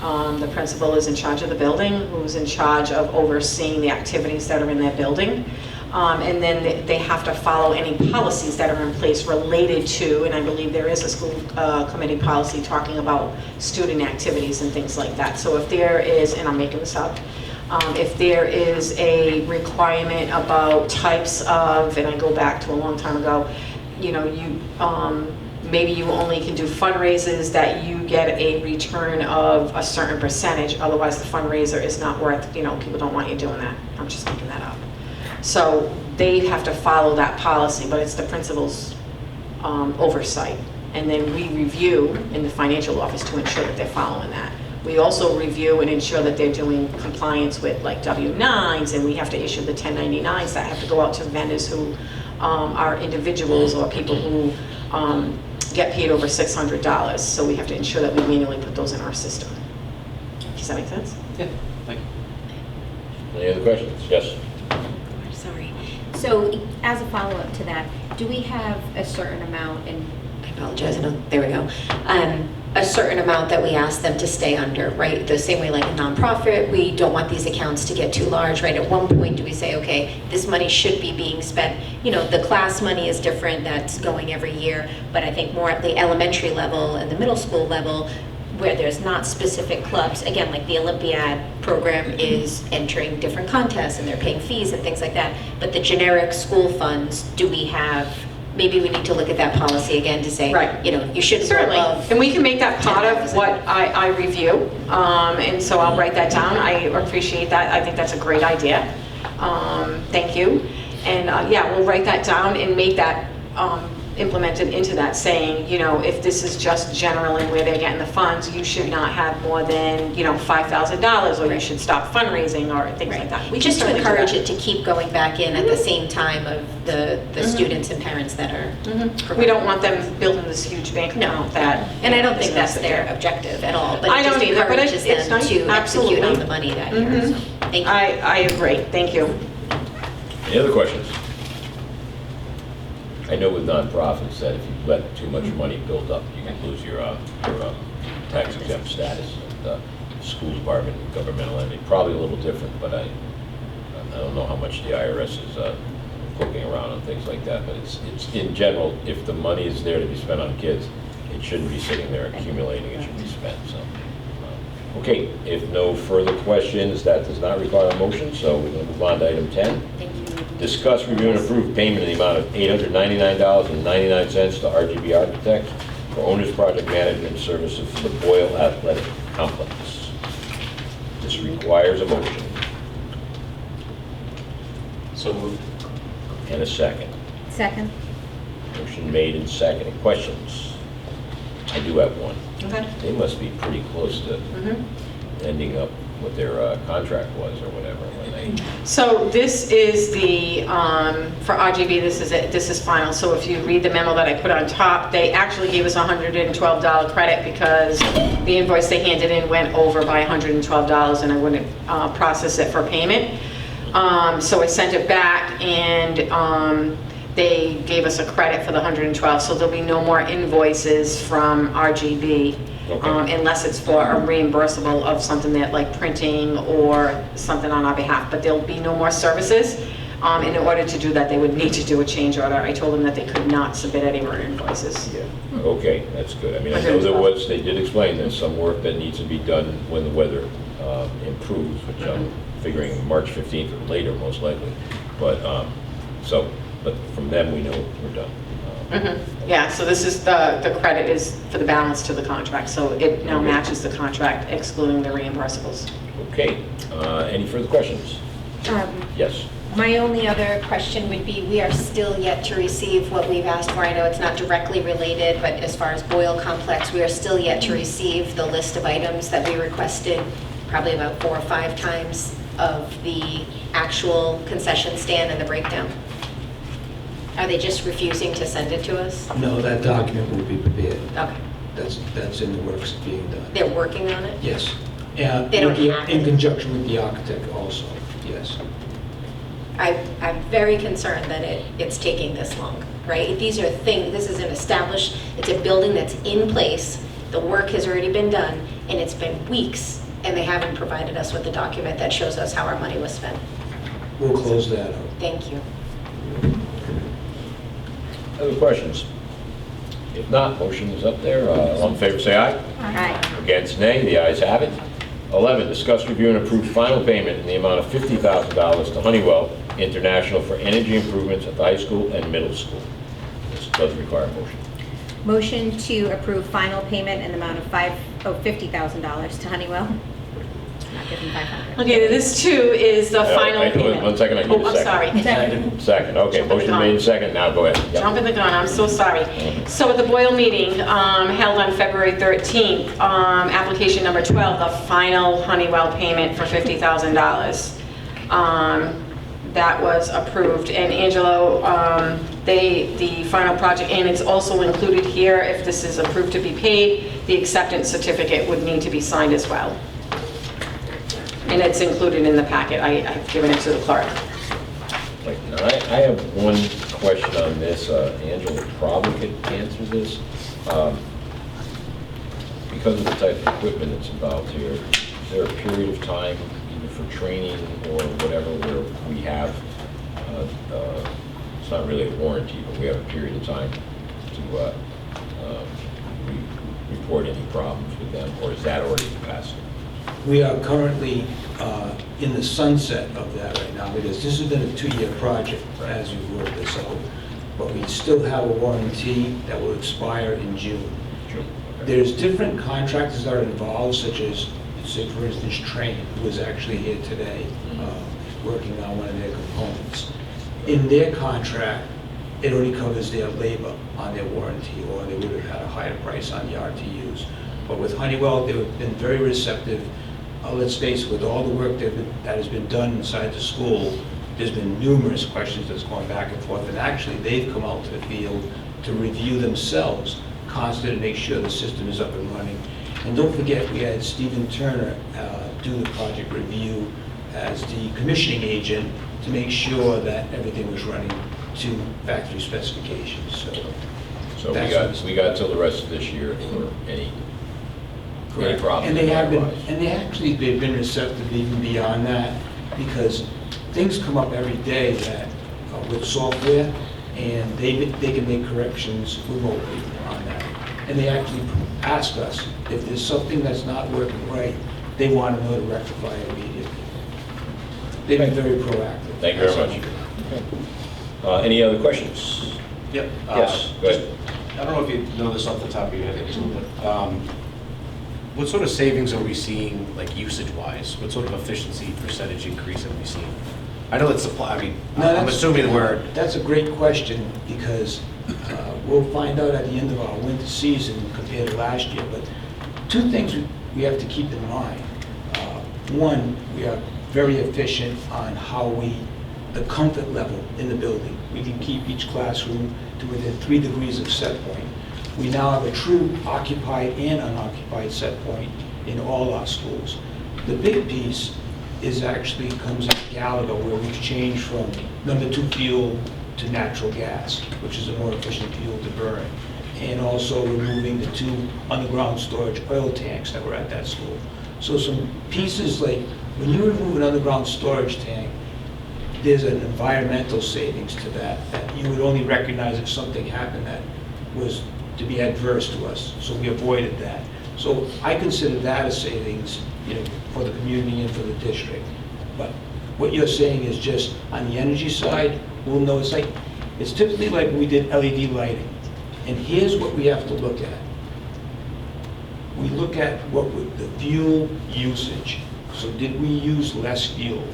The principal is in charge of the building, who's in charge of overseeing the activities that are in their building. And then they have to follow any policies that are in place related to, and I believe there is a school committee policy talking about student activities and things like that. So if there is, and I'm making this up, if there is a requirement about types of, and I go back to a long time ago, maybe you only can do fundraisers that you get a return of a certain percentage, otherwise the fundraiser is not worth, people don't want you doing that. I'm just making that up. So they have to follow that policy, but it's the principal's oversight. And then we review in the financial office to ensure that they're following that. We also review and ensure that they're doing compliance with like W-9s, and we have to issue the 1099s that have to go out to vendors who are individuals or people who get paid over $600. So we have to ensure that we manually put those in our system. Does that make sense? Yeah, thank you. Any other questions? Yes. Sorry. So as a follow-up to that, do we have a certain amount, and I apologize, there we go, a certain amount that we ask them to stay under, right? The same way like a nonprofit, we don't want these accounts to get too large, right? At one point, do we say, okay, this money should be being spent, the class money is different, that's going every year, but I think more at the elementary level and the middle school level, where there's not specific clubs, again, like the Olympiad program is entering different contests and they're paying fees and things like that, but the generic school funds, do we have, maybe we need to look at that policy again to say, Right. You shouldn't go Certainly, above. and we can make that part of 10,000. what I review, and so I'll write that down. I appreciate that. I think that's a great idea. Thank you. And we'll write that down and make that implemented into that, saying, if this is just general and where they're getting the funds, you should not have more than, $5,000, or you should stop fundraising or things like that. We can Just to certainly do encourage that. it to keep going back in at the same time of the students and parents that are. We don't want them building this huge bank account that. And I don't think is that's not their there. objective at all, but I it just don't either, but encourages it's them nice. to execute Absolutely. on the money that year. Mhm. So, thank you. I agree. Thank you. Any other questions? I know with nonprofits that if you let too much money build up, you can lose your tax exempt status. And school department, governmental entity, probably a little different, but I don't know how much the IRS is poking around on things like that. But it's in general, if the money is there to be spent on kids, it shouldn't be sitting there accumulating. It should be spent. So, okay. If no further questions, that does not require a motion. So we're going to move on to item 10. Thank you. Discuss, review, and approve payment in the amount of $899.99 to RGB Architects for owner's project management services for the Boyle Athletic Complex. This requires a motion So moved. and a second. Second. Motion made and seconded. Questions? I do have one. Okay. They must be pretty close to ending up what their contract was or whatever when they... So this is the, for RGB, this is it, this is final. So if you read the memo that I put on top, they actually gave us a $112 credit because the invoice they handed in went over by $112 and I wouldn't process it for payment. So I sent it back and they gave us a credit for the 112, so there'll be no more invoices from RGB. Okay. Unless it's for a reimbursable of something that like printing or something on our behalf, but there'll be no more services. In order to do that, they would need to do a change order. I told them that they could not submit any more invoices. Yeah, okay, that's good. I mean, I know they did explain there's some work that needs to be done when the weather improves, which I'm figuring March 15th or later, most likely. But, but from them, we know we're done. Yeah, so this is the credit is for the balance to the contract, so it now matches the contract excluding the reimbursables. Okay, any further questions? Yes. My only other question would be, we are still yet to receive what we've asked for. I know it's not directly related, but as far as Boyle Complex, we are still yet to receive the list of items that we requested probably about 4 or 5 times of the actual concession stand and the breakdown. Are they just refusing to send it to us? No, that document will be prepared. Okay. That's in the works of being done. They're working on it? Yes. They don't have In it. conjunction with the architect also, yes. I'm very concerned that it's taking this long, right? These are things, this is an established, it's a building that's in place, the work has already been done, and it's been weeks, and they haven't provided us with the document that shows us how our money was spent. We'll close that out. Thank you. Other questions? If not, motion is up there. All in favor, say aye. Aye. Against, nay. The ayes have it. 11, discuss, review, and approve final payment in the amount of $50,000 to Honeywell International for energy improvements at the high school and middle school. This does require a motion. Motion to approve final payment in the amount of $50,000 to Honeywell. Not giving 500. Okay, this too is the final payment. One second, I need Oh, a I'm second. sorry. Second, okay, Jump in the motion gun. made in second, now go ahead. Yep. Jumping the gun, I'm so sorry. So at the Boyle meeting held on February 13th, application number 12, the final Honeywell payment for $50,000. That was approved, and Angelo, the final project, and it's also included here, if this is approved to be paid, the acceptance certificate would need to be signed as well. And it's included in the packet. I've given it to the clerk. Right, now, I have one question on this. Angela probably could answer this. Because of the type of equipment that's involved here, is there a period of time, either for training or whatever, where we have, it's not really a warranty, but we have a period of time to report any problems with them, or is that already passed? We are currently in the sunset of that right now, because this has been a 2-year project as we work this out. But we still have a warranty that will expire in June. Sure. There's different contractors that are involved, such as, say, for instance, Train, who is actually here today, working on one of their components. In their contract, it only covers their labor on their warranty, or they would have had a higher price on the RTUs. But with Honeywell, they've been very receptive. Let's face it, with all the work that has been done inside the school, there's been numerous questions that's gone back and forth, and actually, they've come out to the field to review themselves constantly to make sure the system is up and running. And don't forget, we had Stephen Turner do the project review as the commissioning agent to make sure that everything was running to factory specifications, So That's- we got till the rest of this year for any problems. And they have been, otherwise. and they've been receptive even beyond that, because things come up every day that, with software, and they can make corrections remotely on that. And they actually ask us, if there's something that's not working right, they want to know to rectify it immediately. They've been very proactive. Thank you very much. Any other questions? Yep. Yes, go ahead. I don't know if you know this off the top of your head, but what sort of savings are we seeing, like usage-wise? What sort of efficiency percentage increase have we seen? I know it's supply, I mean, No, I'm that's- assuming we're, That's a great question, because we'll find out at the end of our winter season compared to last year. But two things we have to keep in mind. One, we are very efficient on how the comfort level in the building. We can keep each classroom to within 3 degrees of set point. We now have a true occupied and unoccupied set point in all our schools. The big piece is actually comes at Gallagher, where we've changed from number 2 fuel to natural gas, which is a more efficient fuel to burn. And also removing the 2 underground storage oil tanks that were at that school. So some pieces like, when you remove an underground storage tank, there's an environmental savings to that you would only recognize if something happened that was to be adverse to us. So we avoided that. So I consider that a savings, for the community and for the district. But what you're saying is just on the energy side, we'll know it's typically like we did LED lighting. And here's what we have to look at. We look at the fuel usage. So did we use less fuel?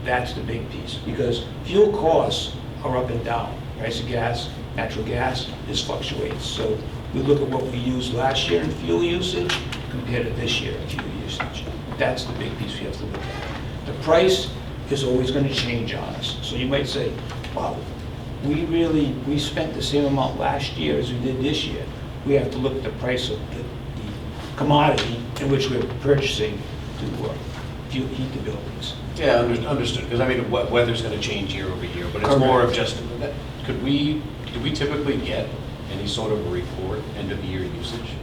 That's the big piece, because fuel costs are up and down. Price of gas, natural gas, this fluctuates. So we look at what we used last year in fuel usage compared to this year in fuel usage. That's the big piece we have to look at. The price is always going to change on us. So you might say, wow, we spent the same amount last year as we did this year. we have to look at the price of the commodity in which we're purchasing to heat the buildings. Yeah, understood, because I mean, weather's going to change year over year, but it's more of just, do we typically get any sort of a report, end of year usage?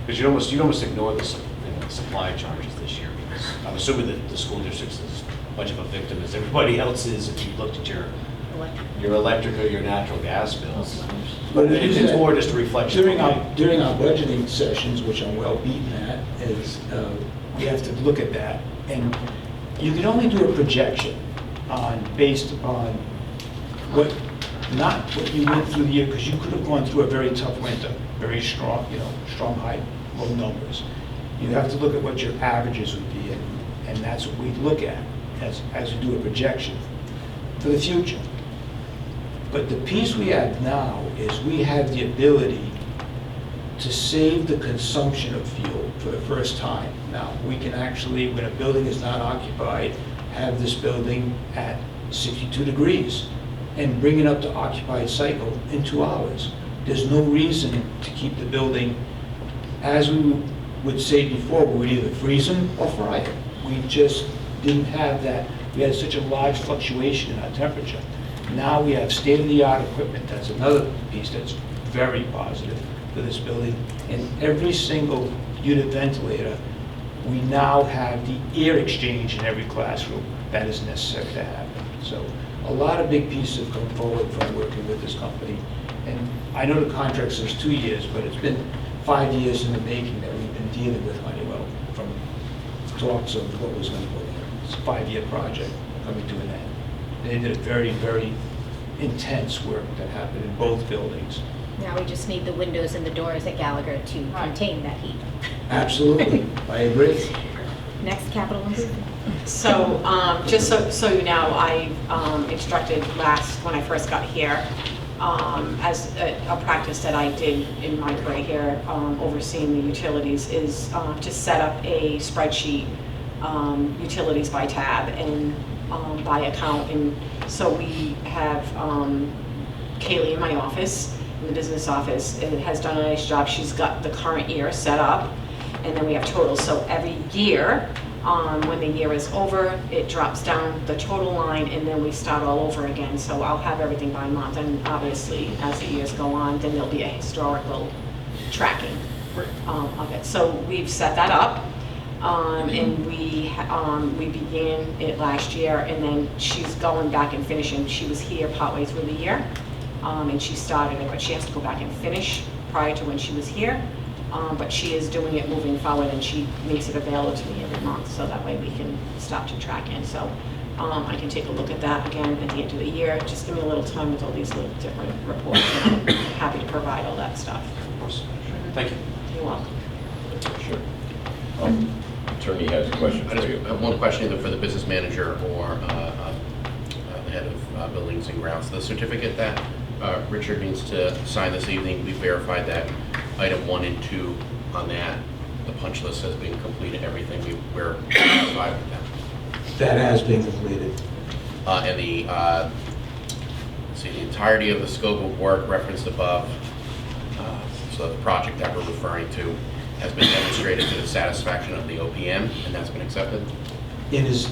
Because you'd almost ignore the supply charges this year, because I'm assuming that the school district's as much of a victim as everybody else is if you looked at your electric or your natural gas bills. But It's more just a reflection. During our budgeting sessions, which I'm well beaten at, is we have to look at that. And you can only do a projection based upon not what you went through the year, because you could have gone through a very tough winter, very strong, strong high, low numbers. You have to look at what your averages would be, and that's what we look at as we do a projection for the future. But the piece we have now is we have the ability to save the consumption of fuel for the first time. Now, we can actually, when a building is not occupied, have this building at 62 degrees and bring it up to occupied cycle in 2 hours. There's no reason to keep the building, as we would say before, we would either freeze them or fry them. We just didn't have that. We had such a large fluctuation in our temperature. Now we have state-of-the-art equipment. That's another piece that's very positive for this building. And every single unit ventilator, we now have the air exchange in every classroom that is necessary to happen. So a lot of big pieces have come forward from working with this company. And I know the contract says 2 years, but it's been 5 years in the making that we've been dealing with Honeywell from talks of what was going to go there. It's a 5-year project coming to an end. They did a very, very intense work that happened in both buildings. Now we just need the windows and the doors at Gallagher to contain that heat. Absolutely, I agree. Next capital improvement. So, just so you know, I instructed when I first got here, as a practice that I did in my career here, overseeing the utilities, is to set up a spreadsheet, utilities by tab and by account. And so we have Kaylee in my office, in the business office, has done a nice job. She's got the current year set up, and then we have totals. So every year, when the year is over, it drops down the total line, and then we start all over again. So I'll have everything by month, and obviously, as the years go on, then there'll be a historical tracking of it. So we've set that up, and we began it last year, and then she's going back and finishing. She was here partway through the year, and she started it, but she has to go back and finish prior to when she was here. But she is doing it moving forward, and she makes it available to me every month, so that way we can start to track in. So I can take a look at that again at the end of the year. Just give me a little time with all these little different reports, and I'm happy to provide all that stuff. Of course. Thank you. You're welcome. Sure. Attorney has a question I for you. just have one question either for the business manager or the head of buildings and grounds. The certificate that Richard needs to sign this evening, we verified that item 1 and 2 on that. The punch list has been completed, everything we're satisfied with that. That has been completed. And the entirety of the scope of work referenced above, so the project that we're referring to has been demonstrated to the satisfaction of the OPM, and that's been accepted? In his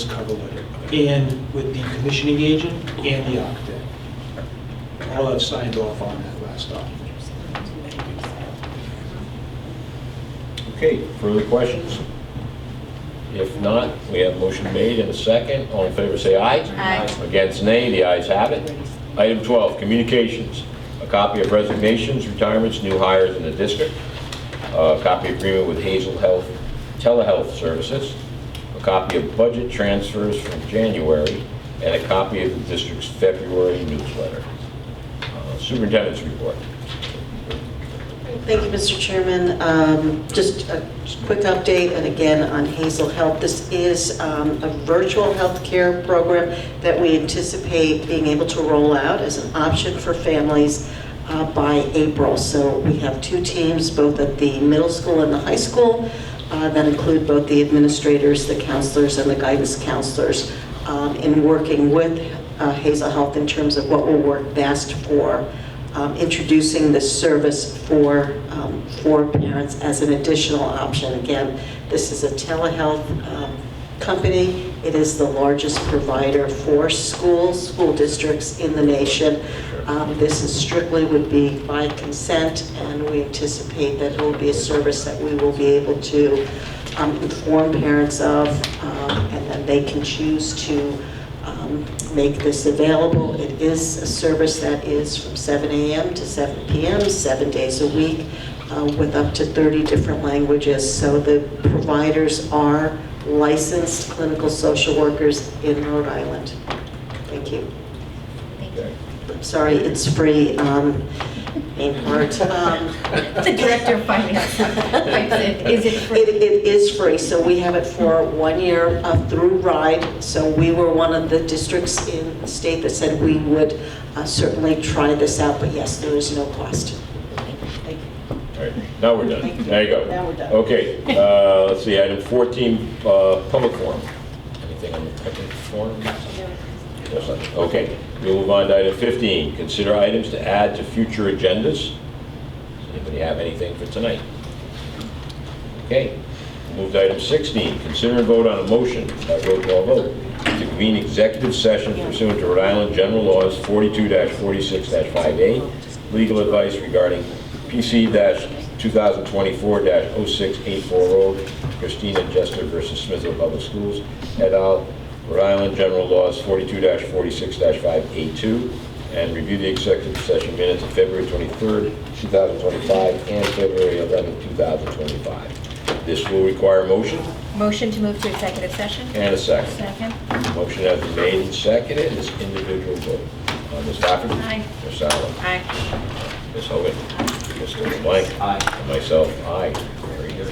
cover letter, and with the commissioning agent and the architect. All have signed off on that last document. Okay, further questions? If not, we have a motion made and a second. All in favor say aye. Aye. Against nay, the ayes have it. Item 12, communications. A copy of resignations, retirements, new hires in the district. A copy of agreement with Hazel Health Telehealth Services. A copy of budget transfers from January, and a copy of the district's February newsletter. Superintendent's report. Thank you, Mr. Chairman. Just a quick update, and again, on Hazel Health. This is a virtual healthcare program that we anticipate being able to roll out as an option for families by April. So we have 2 teams, both at the middle school and the high school, that include both the administrators, the counselors, and the guidance counselors, in working with Hazel Health in terms of what will work best for introducing this service for parents as an additional option. Again, this is a telehealth company. It is the largest provider for school districts in the nation. This is strictly would be by consent, and we anticipate that it will be a service that we will be able to inform parents of, and then they can choose to make this available. It is a service that is from 7 a.m. to 7 p.m., 7 days a week, with up to 30 different languages. So the providers are licensed clinical social workers in Rhode Island. Thank you. Okay. I'm sorry, it's free. Main part. The director of finance. Is it free? It is free, so we have it for 1 year through RIDE. So we were one of the districts in the state that said we would certainly try this out, but yes, there is no cost. All right, now we're done. There you go. Now we're done. Okay, let's see, item 14, public forum. Anything on the public forum? Yes, nothing. Okay, we'll move on to item 15, consider items to add to future agendas. Does anybody have anything for tonight? Okay, we'll move to item 16, consider and vote on a motion by roll call vote to convene executive session pursuant to Rhode Island General Laws 42-46-5A, legal advice regarding PC-2024-0684 Road, Christina Jester versus Smithfield Public Schools, et al., Rhode Island General Laws 42-46-5A2, and review the executive session minutes of February 23rd, 2025, and February 11th, 2025. This will require a motion Motion to move to executive session? and a second. Second. Motion has been made and seconded. This individual vote. Ms. Lafferty? Aye. Ms. Sauer? Aye. Ms. Hogan? Mr. LeBlanc? Aye. And myself, aye. Very good.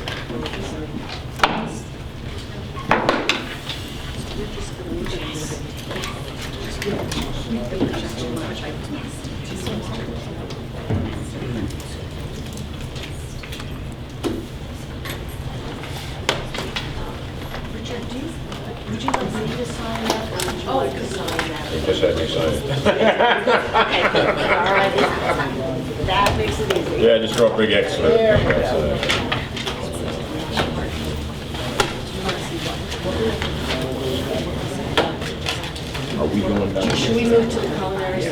Would you like me to sign that, or would you like to sign that? You just had me sign it. All right. That makes it easy. Yeah, just draw a big X. There we go. Are we going down? Should we move to the culinary?